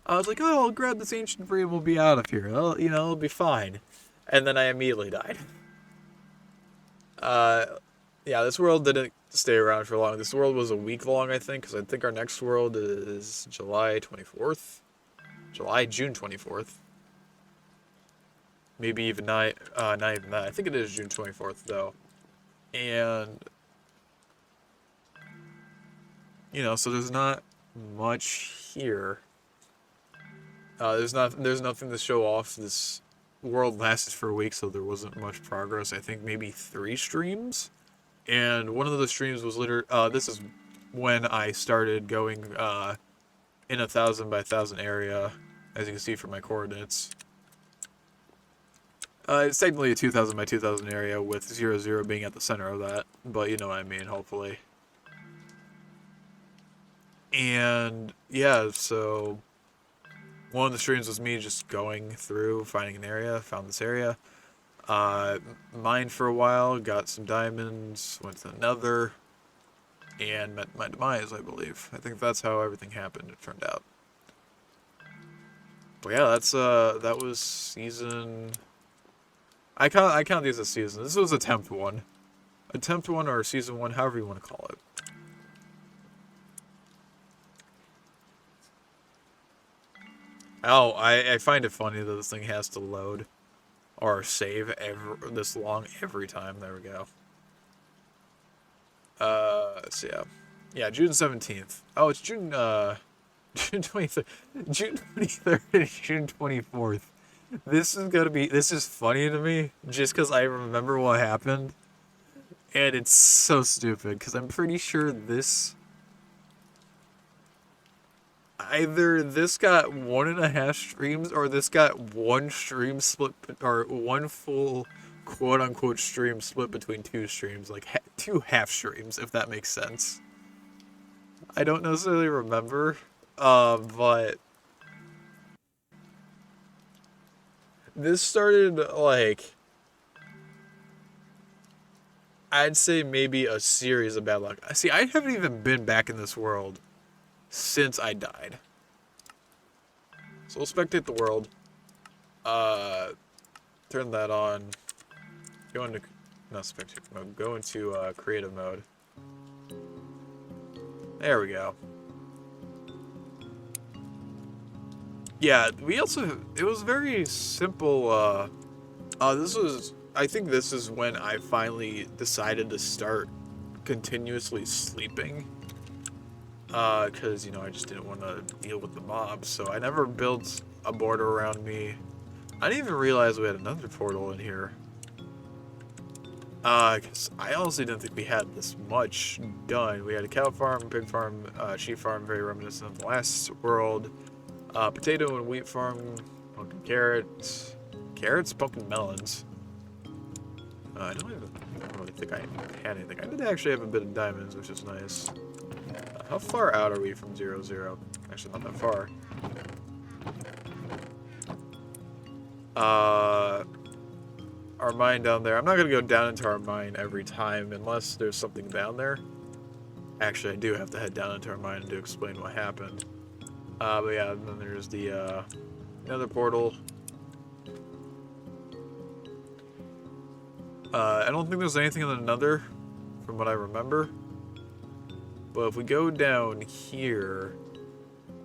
I was like, oh, I'll grab this ancient debris and we'll be out of here. It'll be fine. And then I immediately died. Yeah, this world didn't stay around for long. This world was a week long, I think, because I think our next world is June 24th. Maybe even not even that. I think it is June 24th, though. And, so there's not much here. There's nothing to show off. This world lasted for a week, so there wasn't much progress. I think maybe 3 streams. And one of the streams was this is when I started going in 1,000 by 1,000 area, as you can see from my coordinates. It's technically a 2,000 by 2,000 area with 0, being at the center of that, but you know what I mean, hopefully. And yeah, so one of the streams was me just going through, finding an area, found this area. Mined for a while, got some diamonds, went to another, and met my demise, I believe. I think that's how everything happened, it turned out. But yeah, that was season... I count these as season. This was attempt 1. Attempt 1 or season 1, however you want to call it. Oh, I find it funny that this thing has to load or save this long every time. There we go. So yeah. Yeah, June 17th. Oh, it's June 23rd. June 23rd and June 24th. This is funny to me just because I remember what happened. And it's so stupid because I'm pretty sure either this got 1.5 streams or this got 1 stream split, or 1 full quote unquote stream split between 2 streams, like 2 half streams, if that makes sense. I don't necessarily remember, but this started like, I'd say maybe a series of bad luck. See, I haven't even been back in this world since I died. So we'll spectate the world. Turn that on. Go into, not spectate mode, go into creative mode. There we go. Yeah, it was very simple. I think this is when I finally decided to start continuously sleeping. Because, I just didn't want to deal with the mobs, so I never built a border around me. I didn't even realize we had another portal in here. Because I honestly didn't think we had this much done. We had a cow farm, pig farm, sheep farm, very reminiscent of the last world. Potato and wheat farm, pumpkin carrots, pumpkin melons. I don't really think I had anything. I did actually have a bit of diamonds, which is nice. How far out are we from 0, 0? Actually, not that far. Our mine down there. I'm not going to go down into our mine every time unless there's something down there. Actually, I do have to head down into our mine to explain what happened. But yeah, and then there's the Another portal. I don't think there's anything in the Nether, from what I remember. But if we go down here,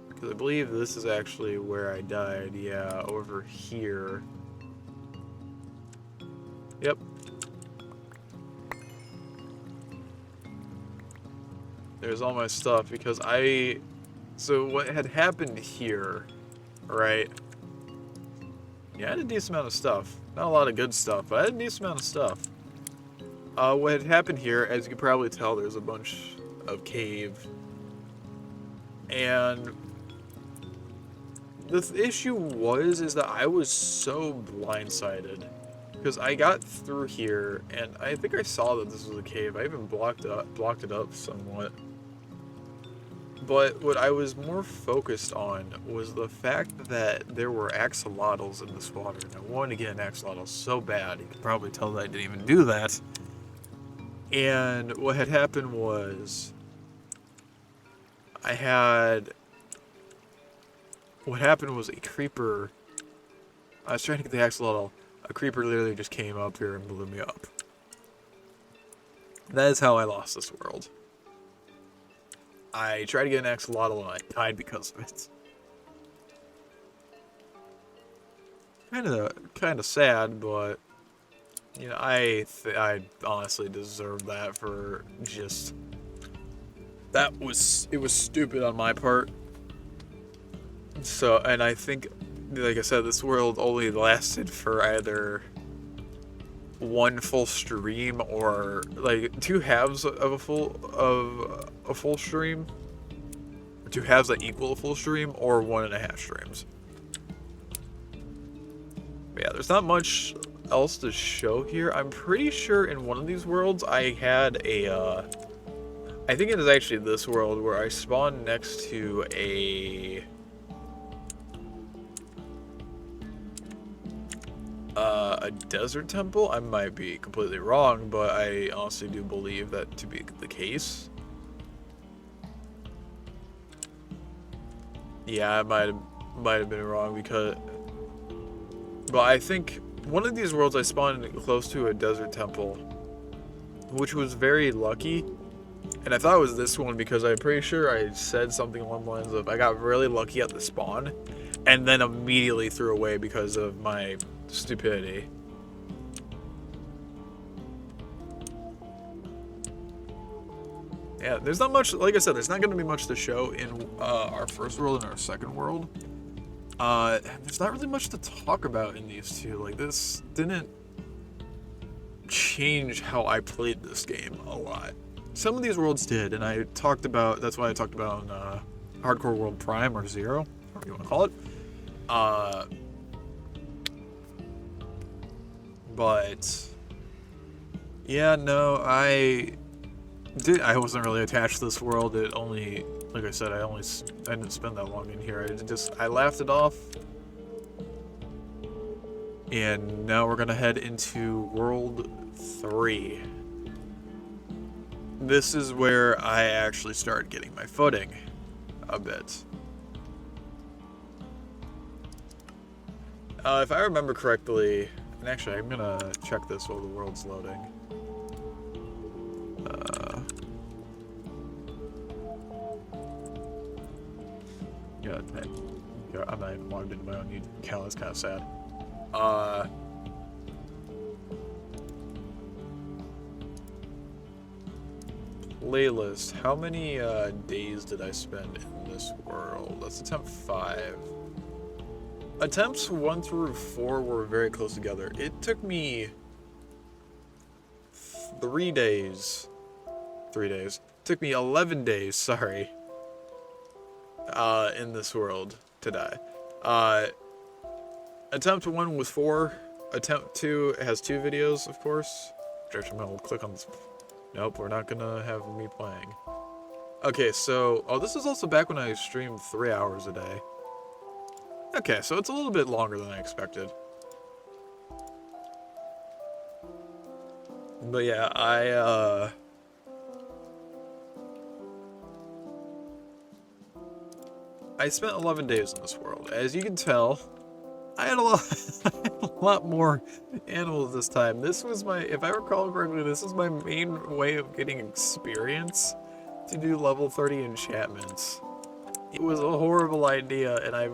because I believe this is actually where I died. Yeah, over here. Yep. There's all my stuff because so what had happened here, right? Yeah, I had a decent amount of stuff. Not a lot of good stuff, but I had a decent amount of stuff. What had happened here, as you can probably tell, there's a bunch of cave. And the issue is that I was so blindsided. Because I got through here, and I think I saw that this was a cave. I even blocked it up somewhat. But what I was more focused on was the fact that there were axolotls in this water. And I wanted to get an axolotl so bad. You can probably tell that I didn't even do that. And what had happened was what happened was a creeper. I was trying to get the axolotl. A creeper literally just came up here and blew me up. That is how I lost this world. I tried to get an axolotl and I died because of it. Kind of sad, but you know, I honestly deserve that for just it was stupid on my part. So, and I think, like I said, this world only lasted for either one full stream or like two halves of a full stream, or two halves that equal a full stream, or 1.5 streams. But yeah, there's not much else to show here. I'm pretty sure in one of these worlds I had a I think it is actually this world where I spawned next to a desert temple. I might be completely wrong, but I honestly do believe that to be the case. Yeah, I might have been wrong but I think one of these worlds I spawned close to a desert temple, which was very lucky. And I thought it was this one because I'm pretty sure I said something along the lines of I got really lucky at the spawn and then immediately threw away because of my stupidity. Yeah, there's not much, like I said, there's not going to be much to show in our first world and our second world. There's not really much to talk about in these two. Like, this didn't change how I played this game a lot. Some of these worlds did, and that's why I talked about Hardcore World Prime or Zero, whatever you want to call it. But yeah, no, I wasn't really attached to this world. It only, like I said, I didn't spend that long in here. I laughed it off. And now we're gonna head into World 3. This is where I actually started getting my footing a bit. If I remember correctly, and actually I'm gonna check this while the world's loading. I'm not even logged into my own YouTube account, that's kind of sad. Playlist. How many days did I spend in this world? Let's attempt 5. Attempts 1 through 4 were very close together. It took me 3 days. 3 days. It took me 11 days, sorry. In this world to die. Attempt 1 was 4. Attempt 2 has 2 videos, of course. Which I'm gonna click on this. Nope, we're not gonna have me playing. Okay, so this is also back when I streamed 3 hours a day. Okay, so it's a little bit longer than I expected. But yeah, I spent 11 days in this world. As you can tell, I had a lot, I had a lot more animals this time. This was my, if I recall correctly, this is my main way of getting experience to do level 30 enchantments. It was a horrible idea, and I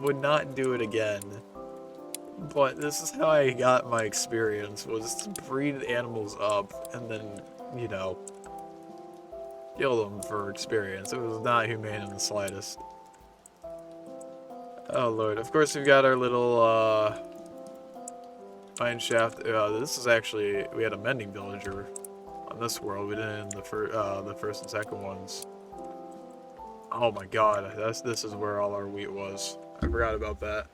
would not do it again. But this is how I got my experience, was to breed animals up, and then, you know, kill them for experience. It was not humane in the slightest. Oh lord, of course we've got our little, mine shaft. This is actually, we had a mending villager on this world. We didn't in the first and second ones. Oh my god, this is where all our wheat was. I forgot about that.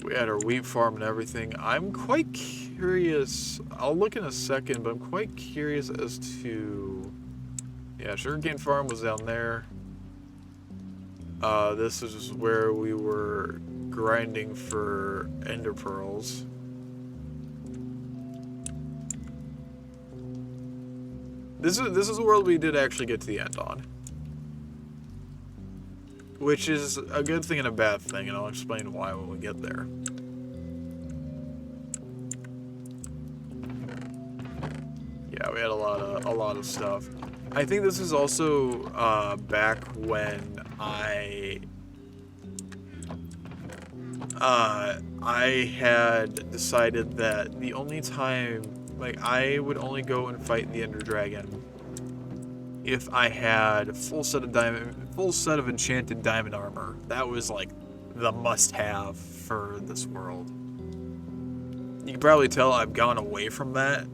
We had our wheat farm and everything. I'm quite curious, I'll look in a second, but I'm quite curious as to... Yeah, sugarcane farm was down there. This is where we were grinding for ender pearls. This is the world we did actually get to the end on. Which is a good thing and a bad thing, and I'll explain why when we get there. Yeah, we had a lot of stuff. I think this is also back when I had decided that the only time, like, I would only go and fight the Ender Dragon if I had a full set of enchanted diamond armor. That was like the must-have for this world. You can probably tell I've gone away from that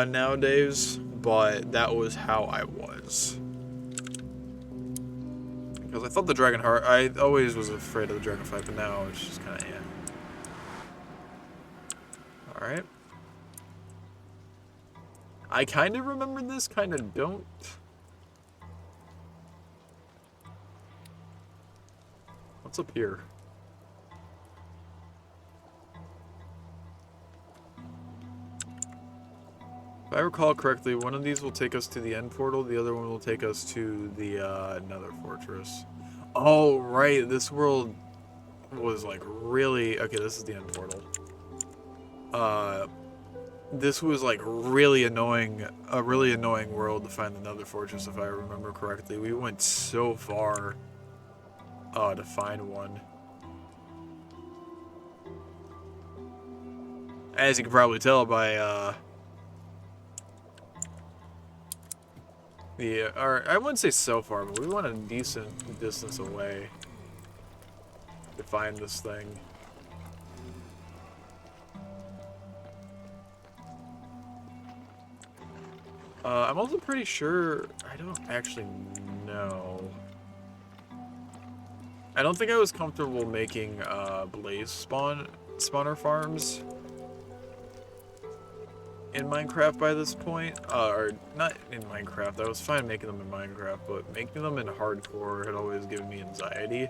nowadays, but that was how I was. Because I thought the dragon heart, I always was afraid of the dragon fight, but now it's just kind of Alright. I kind of remember this, kind of don't. What's up here? If I recall correctly, one of these will take us to the end portal, the other one will take us to the Nether Fortress. Oh, right, this world was like really... Okay, this is the end portal. This was like really annoying, a really annoying world to find the Nether Fortress, if I remember correctly. We went so far to find one. As you can probably tell by or I wouldn't say so far, but we went a decent distance away to find this thing. I'm also pretty sure, I don't actually know. I don't think I was comfortable making blaze spawner farms in Minecraft by this point. Or not in Minecraft, I was fine making them in Minecraft, but making them in hardcore had always given me anxiety.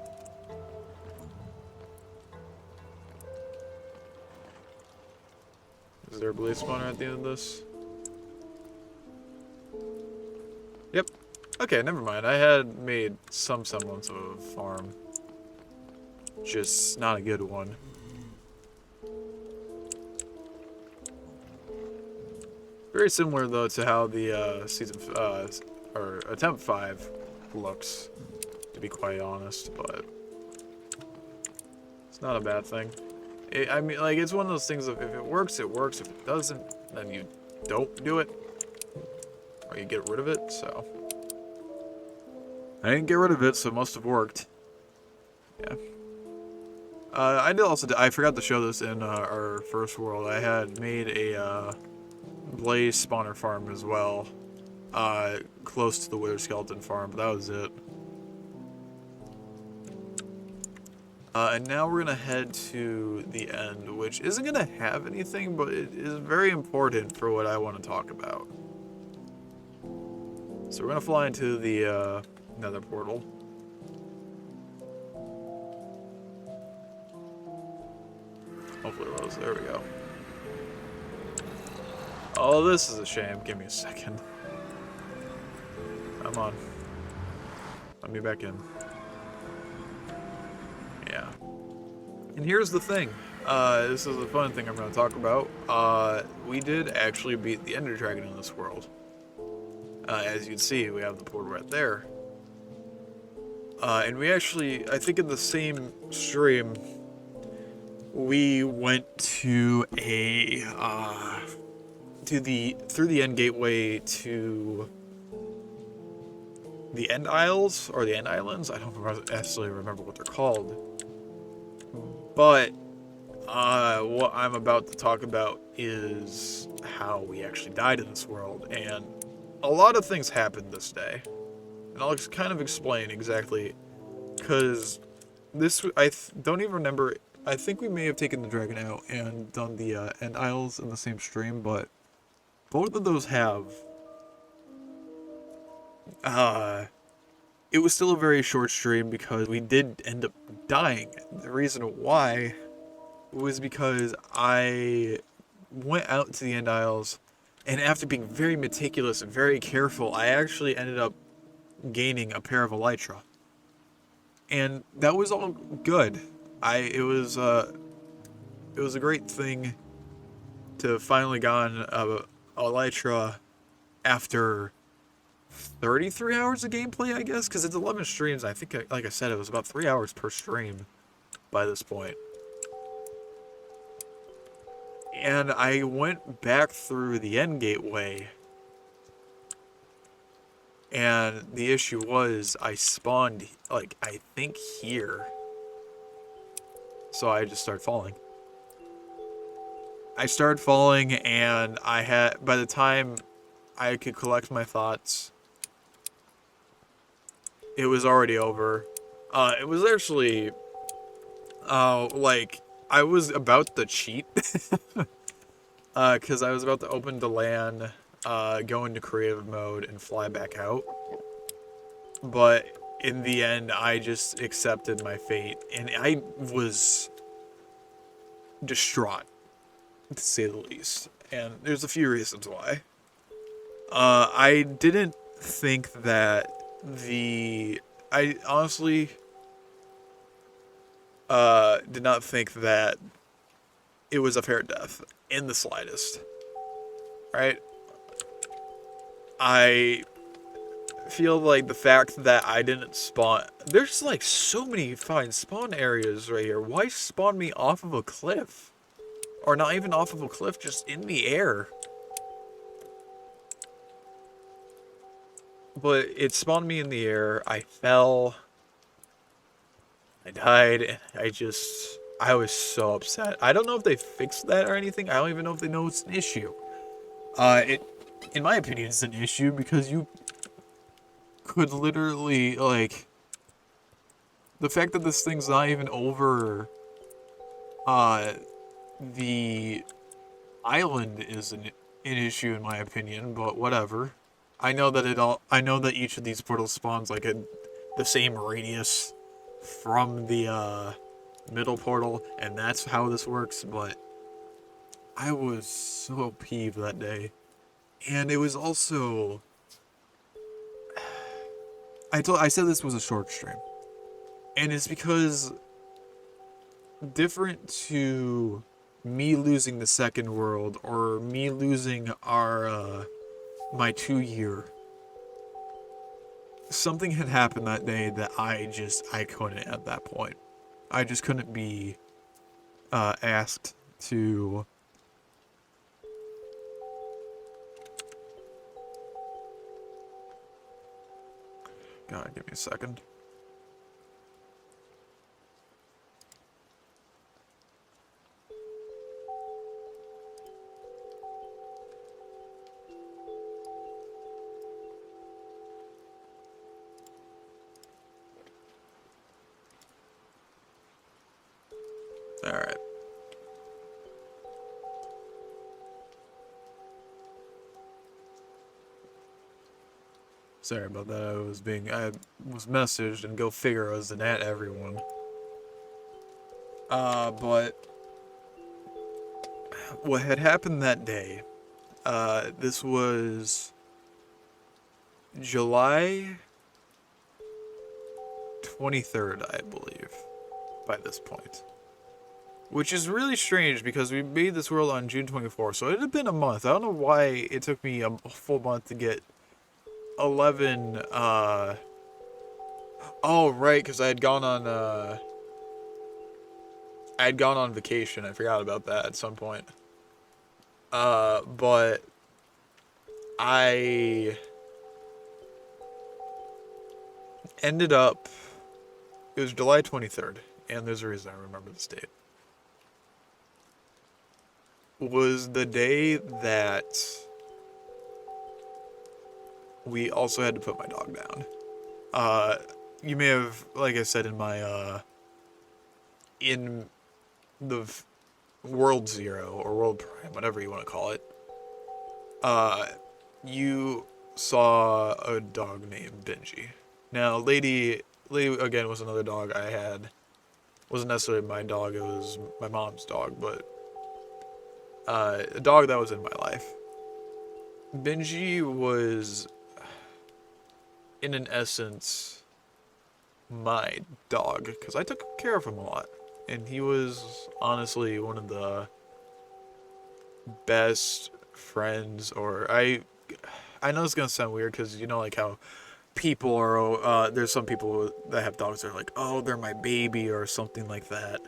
Is there a blaze spawner at the end of this? Yep. Okay, never mind. I had made some semblance of a farm. Just not a good one. Very similar, though, to how the season, or attempt 5 looks, to be quite honest, but it's not a bad thing. I mean, like, it's one of those things of if it works, it works. If it doesn't, then you don't do it. Or you get rid of it, so. I didn't get rid of it, so it must have worked. Yeah. I forgot to show this in our first world. I had made a blaze spawner farm as well, close to the wither skeleton farm, but that was it. And now we're gonna head to the end, which isn't gonna have anything, but it is very important for what I want to talk about. So we're gonna fly into the Nether portal. Hopefully it was. There we go. Oh, this is a shame. Give me a second. Come on. Let me back in. And here's the thing. This is a fun thing I'm going to talk about. We did actually beat the Ender Dragon in this world. As you can see, we have the portal right there. And we actually, I think in the same stream, we went to through the end gateway to the End Isles, or the End Islands? I don't actually remember what they're called. But, what I'm about to talk about is how we actually died in this world, and a lot of things happened this day. And I'll kind of explain exactly, because this, don't even remember, I think we may have taken the dragon out and done the End Isles in the same stream, but both of those have, it was still a very short stream because we did end up dying. The reason why was because I went out to the End Isles, and after being very meticulous and very careful, I actually ended up gaining a pair of Elytra. And that was all good. It was a great thing to finally gotten Elytra after 33 hours of gameplay, I guess, because it's 11 streams. I think, like I said, it was about 3 hours per stream by this point. And I went back through the end gateway, and the issue was I spawned, like, I think here. So I just started falling. I started falling, and by the time I could collect my thoughts, it was already over. It was actually, like, I was about to cheat. Because I was about to open the LAN, go into creative mode, and fly back out. But in the end, I just accepted my fate, and I was distraught, to say the least. And there's a few reasons why. I didn't think that I honestly did not think that it was a fair death in the slightest. Right? I feel like the fact that I didn't spawn... There's like so many fine spawn areas right here. Why spawn me off of a cliff? Or not even off of a cliff, just in the air. But it spawned me in the air. I fell. I died. And I was so upset. I don't know if they fixed that or anything. I don't even know if they know it's an issue. In my opinion, it's an issue because you could literally, like, the fact that this thing's not even over, the island is an issue in my opinion, but whatever. I know that each of these portals spawns like the same radius from the middle portal, and that's how this works, but I was so peeved that day. And it was also, I said this was a short stream. And it's because, different to me losing the second world, or me losing my 2-year, something had happened that day that I couldn't at that point. I just couldn't be asked to... God, give me a second. Alright. Sorry about that. I was messaged, and go figure, I was an at everyone. But what had happened that day, this was July 23rd, I believe, by this point. which is really strange because we made this world on June 24th, so it had been a month. I don't know why it took me a full month to get 11, oh, right, because I had gone on vacation. I forgot about that at some point. But I ended up, it was July 23rd, and there's a reason I remember this date. Was the day that we also had to put my dog down. You may have, like I said in my, in the World Zero, or World Prime, whatever you want to call it, you saw a dog named Benji. Now, Lady again was another dog I had. Wasn't necessarily my dog, it was my mom's dog, but a dog that was in my life. Benji was, in an essence, my dog, because I took care of him a lot. And he was honestly one of the best friends, or I know it's gonna sound weird because you know like how people are there's some people that have dogs that are like, oh, they're my baby or something like that.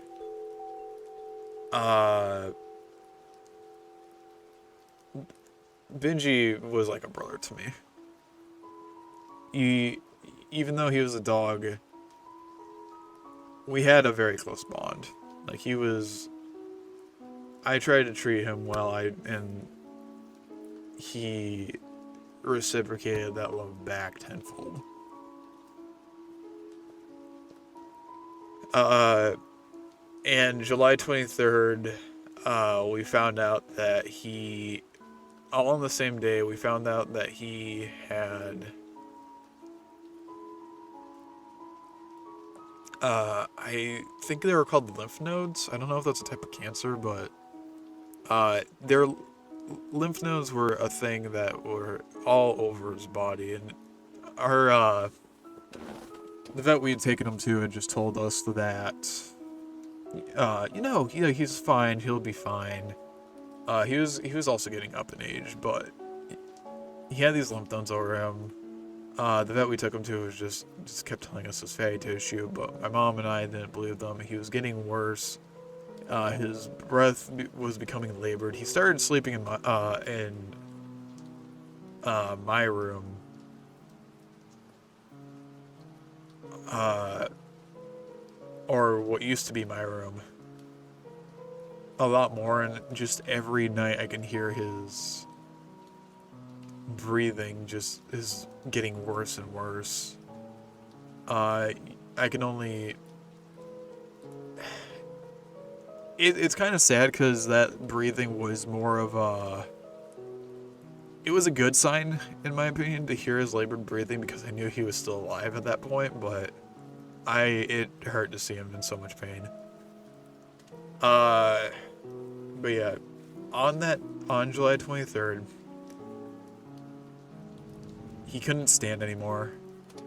Benji was like a brother to me. Even though he was a dog, we had a very close bond. Like I tried to treat him well, and he reciprocated that love back tenfold. And July 23rd, we found out that all on the same day, we found out that he had, I think they were called lymph nodes. I don't know if that's a type of cancer, but, their lymph nodes were a thing that were all over his body, and the vet we had taken him to had just told us that, he's fine, he'll be fine. He was also getting up in age, but he had these lymph nodes over him. The vet we took him to was just kept telling us his fatty tissue, but my mom and I didn't believe them. He was getting worse. His breath was becoming labored. He started sleeping in my room. Or what used to be my room. A lot more, and just every night I can hear his breathing just is getting worse and worse. I can only... It's kind of sad because that breathing was more of a... It was a good sign, in my opinion, to hear his labored breathing because I knew he was still alive at that point, but it hurt to see him in so much pain. But yeah, on July 23rd, he couldn't stand anymore.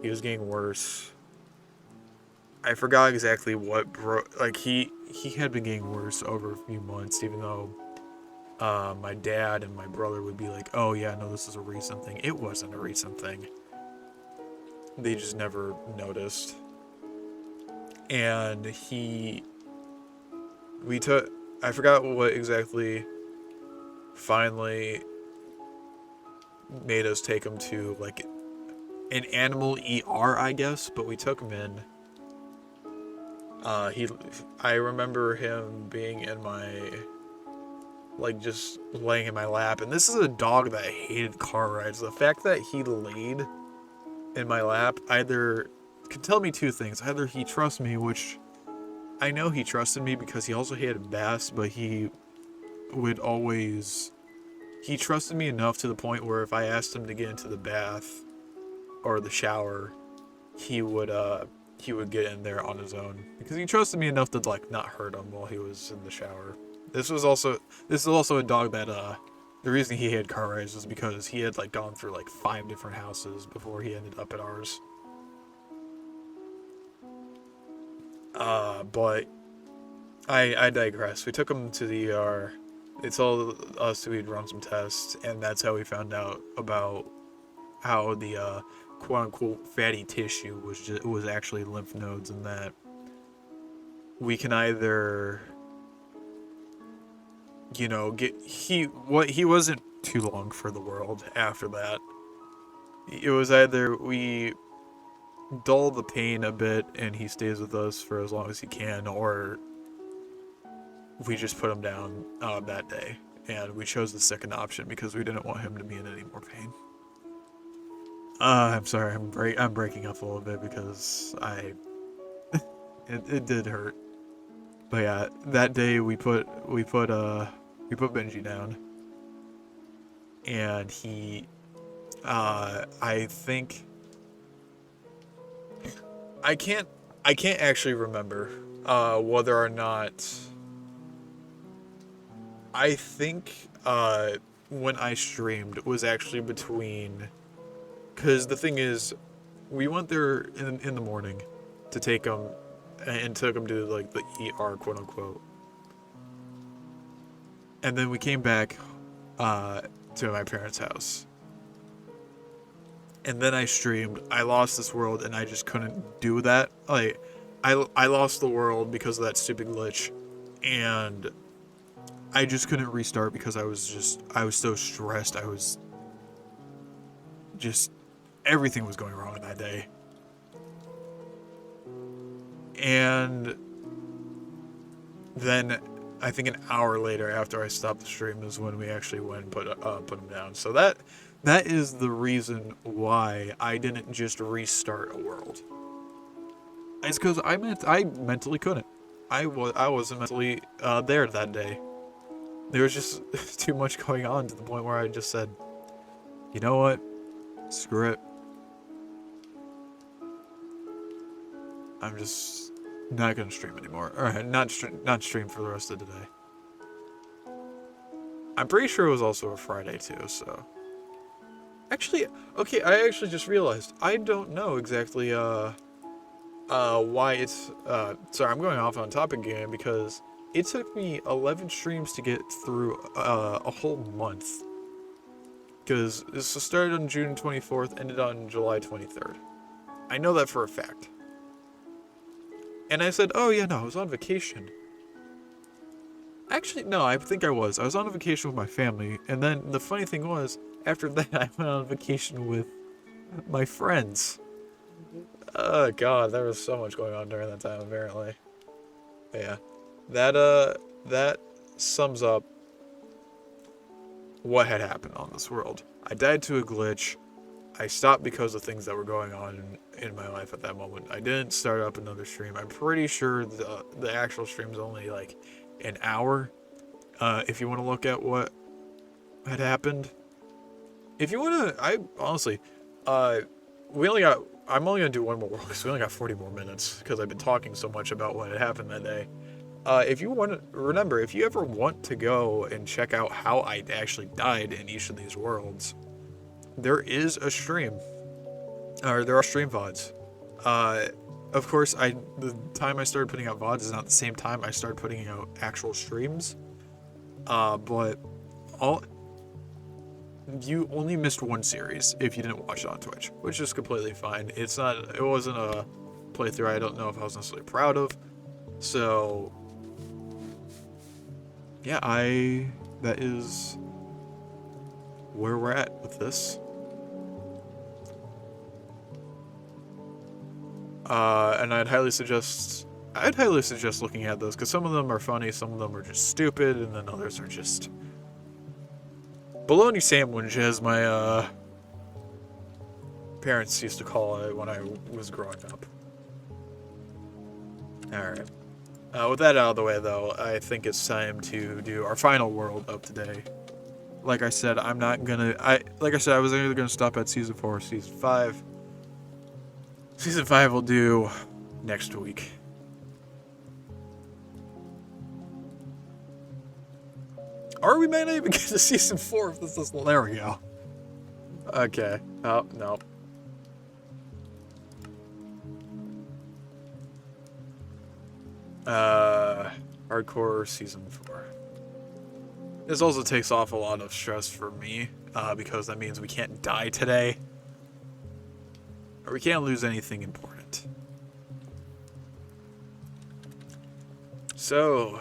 He was getting worse. I forgot exactly what he had been getting worse over a few months, even though my dad and my brother would be like, oh yeah, no, this is a recent thing. It wasn't a recent thing. They just never noticed. And I forgot what exactly finally made us take him to like an animal ER, I guess, but we took him in. I remember him being in my, like, just laying in my lap, and this is a dog that hated car rides. The fact that he laid in my lap either could tell me two things. Either he trusts me, which I know he trusted me because he also hated baths, but he trusted me enough to the point where if I asked him to get into the bath or the shower, he would get in there on his own because he trusted me enough to like not hurt him while he was in the shower. This is also a dog that the reason he hated car rides was because he had like gone through like 5 different houses before he ended up at ours. But I digress. We took him to the ER. They told us we'd run some tests, and that's how we found out about how the quote unquote fatty tissue was actually lymph nodes, and that we can either, get he wasn't too long for the world after that. It was either we dull the pain a bit and he stays with us for as long as he can, or we just put him down that day. And we chose the second option because we didn't want him to be in any more pain. I'm sorry, I'm breaking up a little bit because it did hurt. But yeah, that day we put Benji down, and he, I think, I can't actually remember whether or not. I think when I streamed was actually between, because the thing is, we went there in the morning to take him and took him to like the ER, quote unquote, and then we came back to my parents' house, and then I streamed. I lost this world, and I just couldn't do that. Like, I lost the world because of that stupid glitch, and I just couldn't restart because I was so stressed. I was just, everything was going wrong that day. And then I think an hour later after I stopped the stream is when we actually went and put him down. So that is the reason why I didn't just restart a world. It's because I mentally couldn't. I wasn't mentally there that day. There was just too much going on to the point where I just said, you know what? Screw it. I'm just not gonna stream anymore. Or not stream for the rest of the day. I'm pretty sure it was also a Friday too, so. Actually, okay, I actually just realized I don't know exactly why it's sorry, I'm going off on topic again because it took me 11 streams to get through a whole month. Because this started on June 24th, ended on July 23rd. I know that for a fact. And I said, oh yeah, no, I was on vacation. Actually, no, I think I was. I was on a vacation with my family. And then the funny thing was, after that, I went on vacation with my friends. Oh god, there was so much going on during that time, apparently. But yeah. That sums up what had happened on this world. I died to a glitch. I stopped because of things that were going on in my life at that moment. I didn't start up another stream. I'm pretty sure the actual stream's only like an hour. If you want to look at what had happened. If you want to, I honestly, I'm only gonna do one more because we only got 40 more minutes because I've been talking so much about what had happened that day. If you want to remember, if you ever want to go and check out how I actually died in each of these worlds, there is a stream, or there are stream VODs. Of course, the time I started putting out VODs is not the same time I started putting out actual streams. But you only missed one series if you didn't watch it on Twitch, which is completely fine. It wasn't a playthrough I don't know if I was necessarily proud of. So yeah, that is where we're at with this. And I'd highly suggest looking at those because some of them are funny, some of them are just stupid, and then others are just bologna sandwich, as my parents used to call it when I was growing up. Alright. With that out of the way, though, I think it's time to do our final world of today. Like I said, I was either gonna stop at season 4 or season 5. Season 5 will do next week. Or we may not even get to season 4 if this is. There we go. Okay. Oh, no. Are Hardcore Season 4. This also takes off a lot of stress for me, because that means we can't die today. Or we can't lose anything important. So,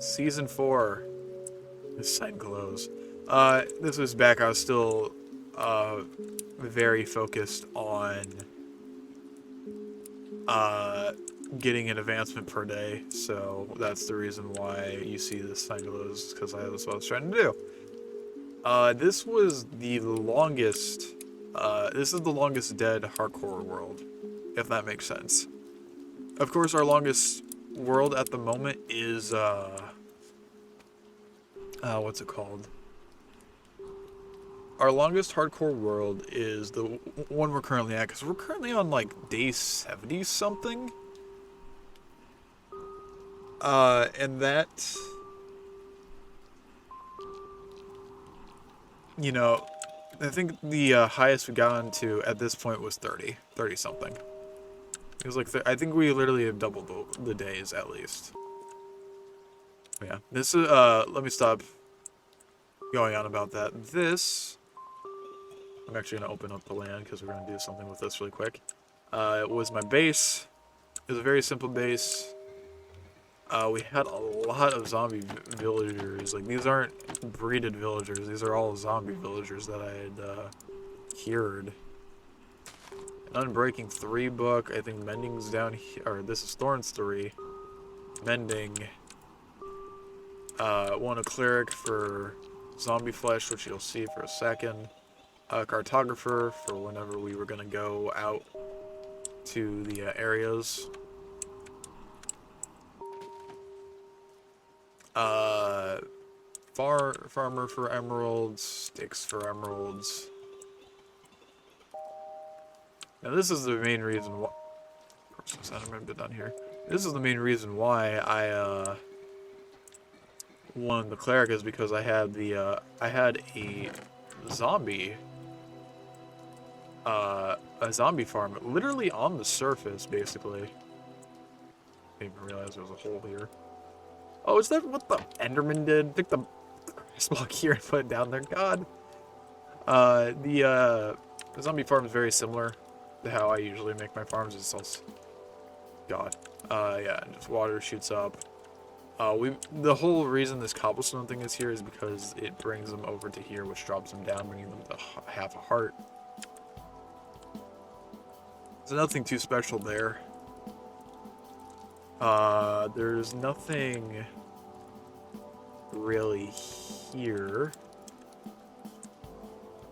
Season 4. This site glows. This was back, I was still very focused on getting an advancement per day, so that's the reason why you see this sign glows, because that's what I was trying to do. This was the longest, this is the longest dead hardcore world, if that makes sense. Of course, our longest world at the moment is, what's it called? Our longest hardcore world is the one we're currently at, because we're currently on, like, day 70-something. And that, you know, I think the highest we got onto at this point was 30-something. It was like, I think we literally have doubled the days at least. Yeah, this is, let me stop going on about that. This, I'm actually going to open up the land because we're going to do something with this really quick. It was my base. It was a very simple base. We had a lot of zombie villagers. Like, these aren't breeded villagers. These are all zombie villagers that I had cured. An Unbreaking 3 book. I think Mending's down here. Or this is Thorns 3. Mending. One a Cleric for zombie flesh, which you'll see for a second. A Cartographer for whenever we were going to go out to the areas. Farmer for emeralds, sticks for emeralds. Now this is the main reason why. I haven't been done here. This is the main reason why I won the cleric, is because I had the I had a zombie farm literally on the surface, basically. Didn't even realize there was a hole here. Oh, is that what the Enderman did? Pick the block here and put it down there. God. The zombie farm is very similar to how I usually make my farms. It's also, God. Yeah, just water shoots up. The whole reason this cobblestone thing is here is because it brings them over to here, which drops them down, bringing them to half a heart. There's nothing too special there. There's nothing really here.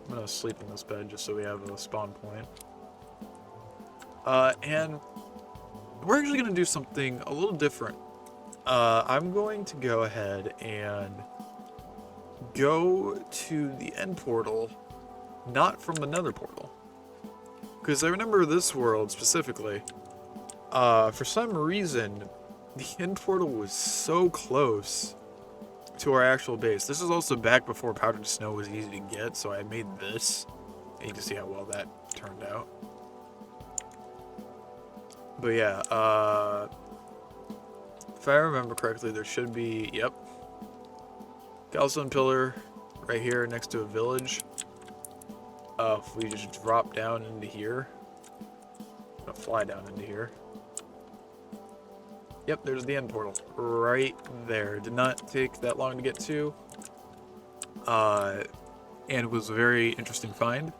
I'm gonna sleep in this bed just so we have a spawn point. And we're actually gonna do something a little different. I'm going to go ahead and go to the end portal, not from the nether portal. Because I remember this world specifically, for some reason, the end portal was so close to our actual base. This is also back before powdered snow was easy to get, so I made this. And you can see how well that turned out. But yeah, if I remember correctly, there should be, yep, Galstone pillar right here next to a village. If we just drop down into here, I'm gonna fly down into here. Yep, there's the end portal right there. Did not take that long to get to. And it was a very interesting find.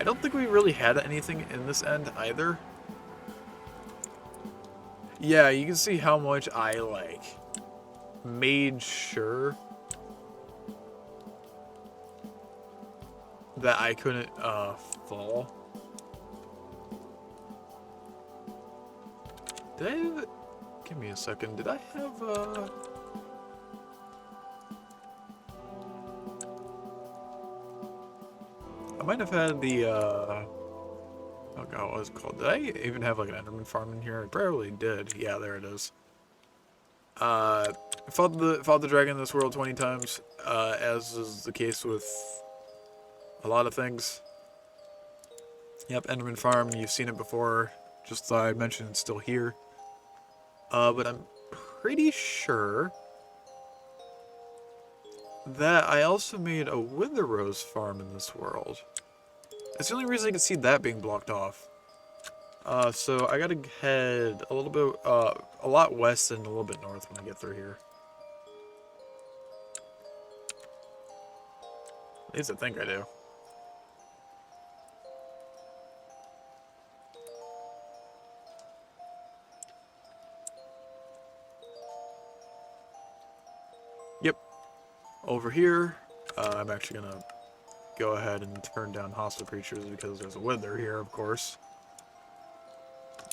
I don't think we really had anything in this end either. Yeah, you can see how much I, like, made sure that I couldn't, fall. Did I have... Give me a second. Did I have, I might have had the, oh god, what was it called? Did I even have, like, an Enderman farm in here? I probably did. Yeah, there it is. Fought the dragon in this world 20 times, as is the case with a lot of things. Yep, Enderman farm, you've seen it before. Just thought I'd mention it's still here. But I'm pretty sure that I also made a Wither Rose farm in this world. That's the only reason I can see that being blocked off. So I gotta head a little bit, a lot west and a little bit north when I get through here. At least I think I do. Yep. Over here, I'm actually gonna go ahead and turn down hostile creatures because there's a wither here, of course.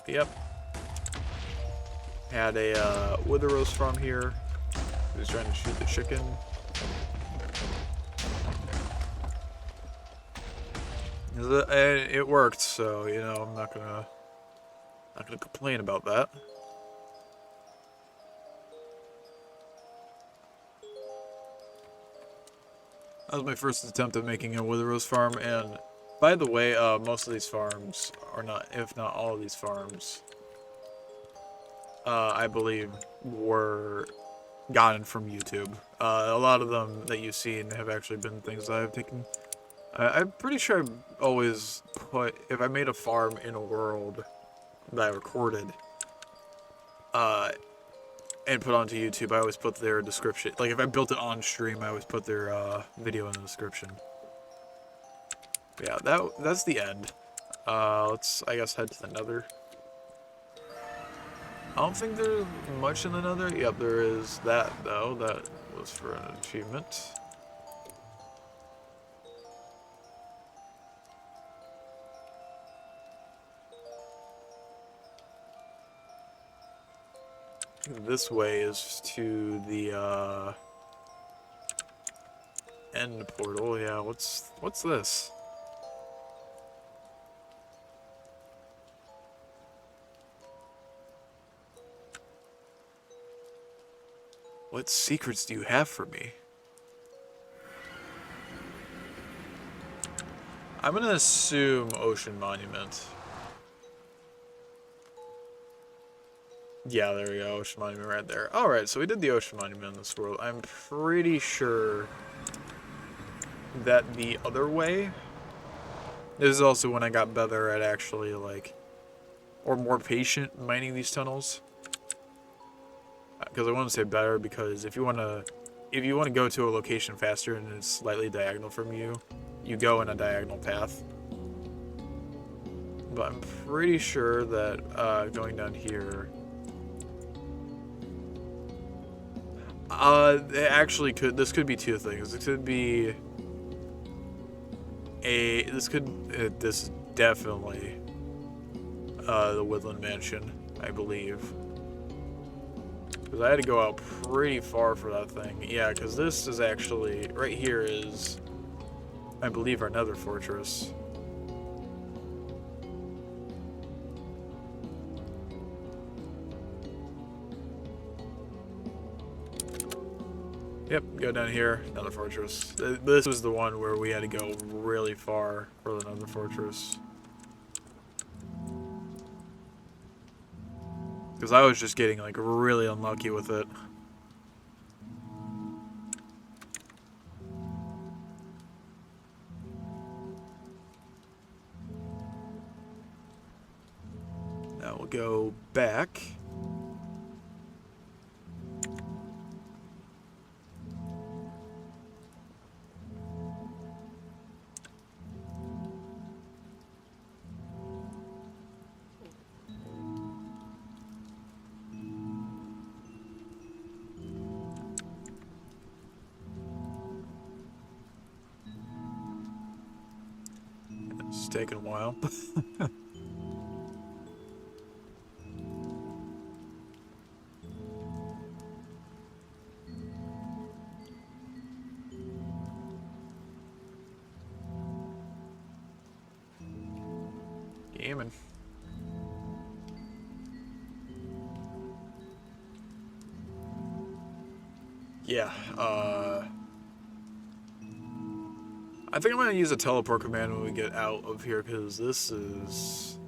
Yep. Had a Wither Rose farm here. He was trying to shoot the chicken. And it worked, so you know I'm not gonna complain about that. That was my first attempt at making a Wither Rose farm, and by the way, most of these farms are not, if not all of these farms, I believe were gotten from YouTube. A lot of them that you've seen have actually been things that I've taken. I'm pretty sure I've always put, if I made a farm in a world that I recorded, and put onto YouTube, I always put their description. Like if I built it on stream, I always put their video in the description. But yeah, that's the end. Let's, I guess, head to the Nether. I don't think there's much in the Nether. Yep, there is that though. That was for an achievement. This way is to the end portal. Yeah, what's this? What secrets do you have for me? I'm gonna assume Ocean Monument. Yeah, there we go, Ocean Monument right there. Alright, so we did the Ocean Monument in this world. I'm pretty sure that the other way... This is also when I got better at actually, like... Or more patient mining these tunnels. Because I want to say better, because if you want to go to a location faster and it's slightly diagonal from you, you go in a diagonal path. But I'm pretty sure that going down here... it actually could. This could be two things. It could be a. This is definitely the Woodland Mansion, I believe. Because I had to go out pretty far for that thing. Yeah, because this is actually right here is, I believe, our Nether fortress. Yep, go down here, Nether fortress. This was the one where we had to go really far for the Nether fortress. Because I was just getting like really unlucky with it. Now we'll go back. It's taking a while. Gaming. Yeah, I think I'm gonna use a teleport command when we get out of here, because this is...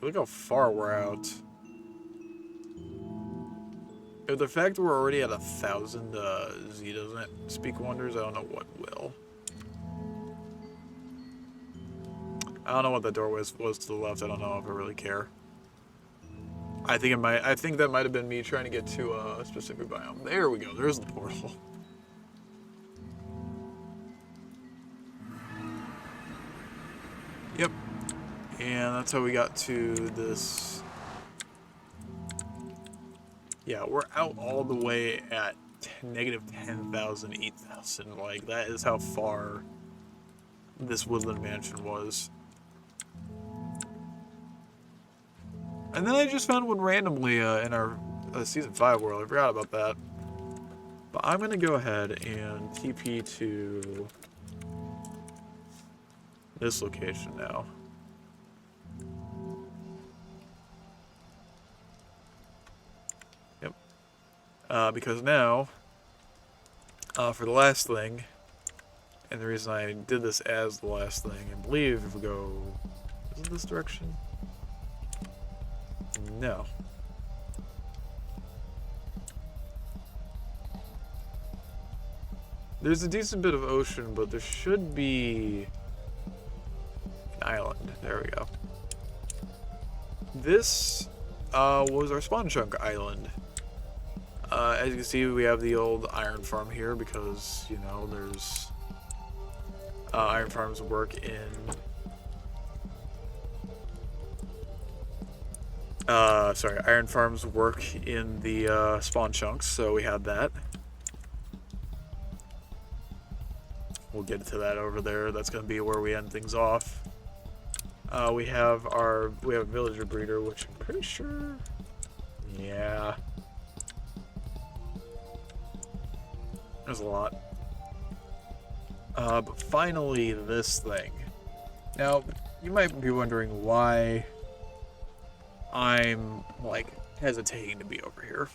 look how far we're out. If the fact we're already at 1,000 Z doesn't speak wonders, I don't know what will. I don't know what that door was to the left. I don't know if I really care. I think that might have been me trying to get to a specific biome. There we go. There's the portal. Yep. And that's how we got to this. Yeah, we're out all the way at negative 10,000, 8,000. Like, that is how far this woodland mansion was. And then I just found one randomly in our Season 5 world. I forgot about that. But I'm going to go ahead and TP to this location now. Yep. Because now, for the last thing, and the reason I did this as the last thing, I believe if we go... Is it this direction? No. There's a decent bit of ocean, but there should be an island. There we go. This was our spawn chunk island. As you can see, we have the old iron farm here because, you know, there's iron farms work in iron farms work in the spawn chunks, so we had that. We'll get to that over there. That's going to be where we end things off. We have a villager breeder, which I'm pretty sure, yeah, there's a lot. But finally, this thing. Now, you might be wondering why I'm, like, hesitating to be over here.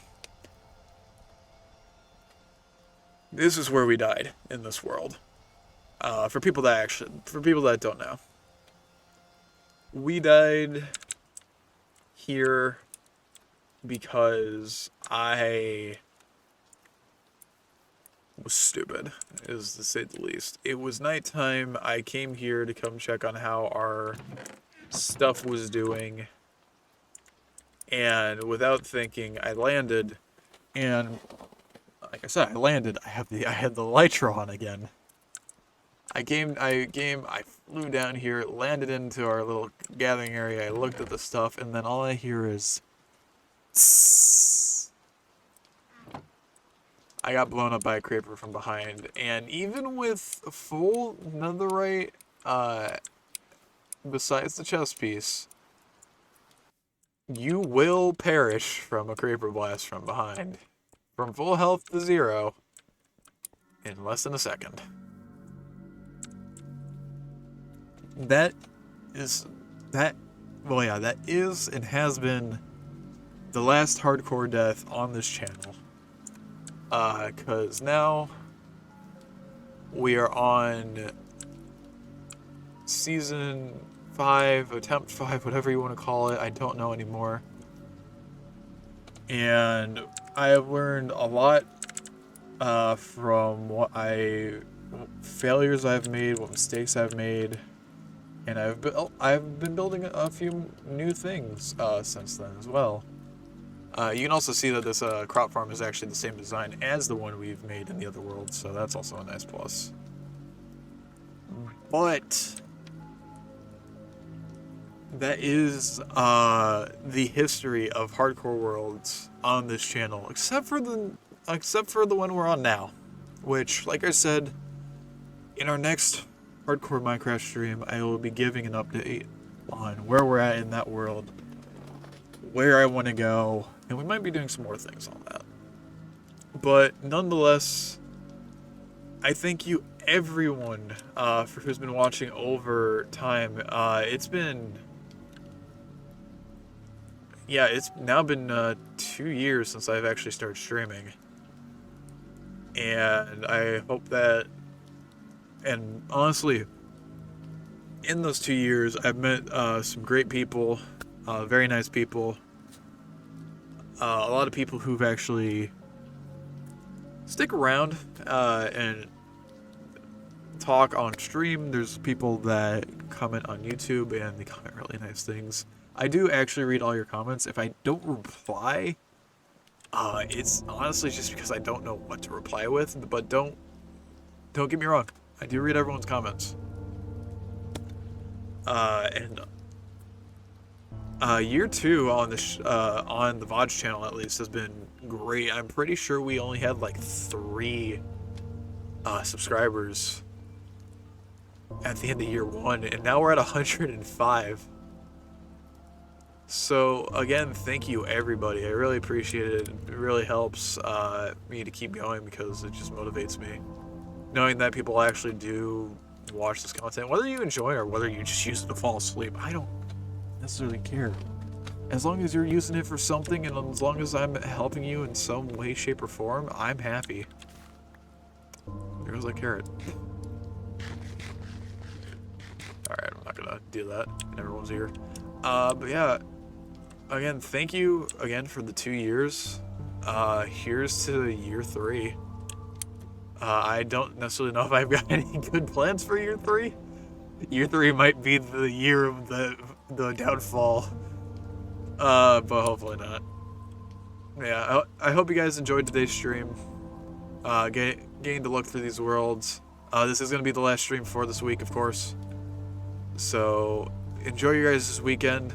This is where we died in this world. For people that don't know. We died here because I was stupid, is to say the least. It was nighttime. I came here to come check on how our stuff was doing. And without thinking, I landed, and like I said, I landed. I had the Elytra on again. I flew down here, landed into our little gathering area. I looked at the stuff, and then all I hear is, tss. I got blown up by a creeper from behind, and even with full netherite, besides the chest piece, you will perish from a creeper blast from behind. From full health to 0 in less than a second. That is and has been the last hardcore death on this channel. Cause now we are on season 5, attempt 5, whatever you want to call it. I don't know anymore. And I have learned a lot from failures I've made, what mistakes I've made, and I've been building a few new things since then as well. You can also see that this crop farm is actually the same design as the one we've made in the other world, so that's also a nice plus. But that is the history of hardcore worlds on this channel, except for the one we're on now, which, like I said, in our next hardcore Minecraft stream, I will be giving an update on where we're at in that world, where I want to go, and we might be doing some more things on that. But nonetheless, I thank you everyone for who's been watching over time. It's now been 2 years since I've actually started streaming. And I hope that, and honestly, in those 2 years, I've met some great people. Very nice people. A lot of people who've actually stick around and talk on stream. There's people that comment on YouTube and they comment really nice things. I do actually read all your comments. If I don't reply, it's honestly just because I don't know what to reply with. But don't get me wrong, I do read everyone's comments. And year 2 on the on the VOD channel at least has been great. I'm pretty sure we only had like 3 subscribers at the end of year 1, and now we're at 105. So again, thank you everybody. I really appreciate it. It really helps me to keep going because it just motivates me. Knowing that people actually do watch this content, whether you enjoy it or whether you just use it to fall asleep, I don't necessarily care. As long as you're using it for something and as long as I'm helping you in some way, shape, or form, I'm happy. There goes that carrot. Alright, I'm not gonna do that in everyone's ear. But yeah, again, thank you again for the 2 years. Here's to year 3. I don't necessarily know if I've got any good plans for year 3. Year 3 might be the year of the downfall. But hopefully not. Yeah, I hope you guys enjoyed today's stream. Getting to look through these worlds. This is going to be the last stream for this week, of course. So, enjoy your guys this weekend.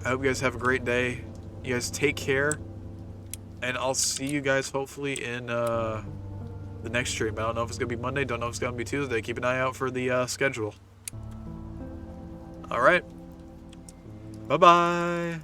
I hope you guys have a great day. You guys take care. And I'll see you guys hopefully in the next stream. I don't know if it's going to be Monday. Don't know if it's going to be Tuesday. Keep an eye out for the schedule. Alright. Bye-bye.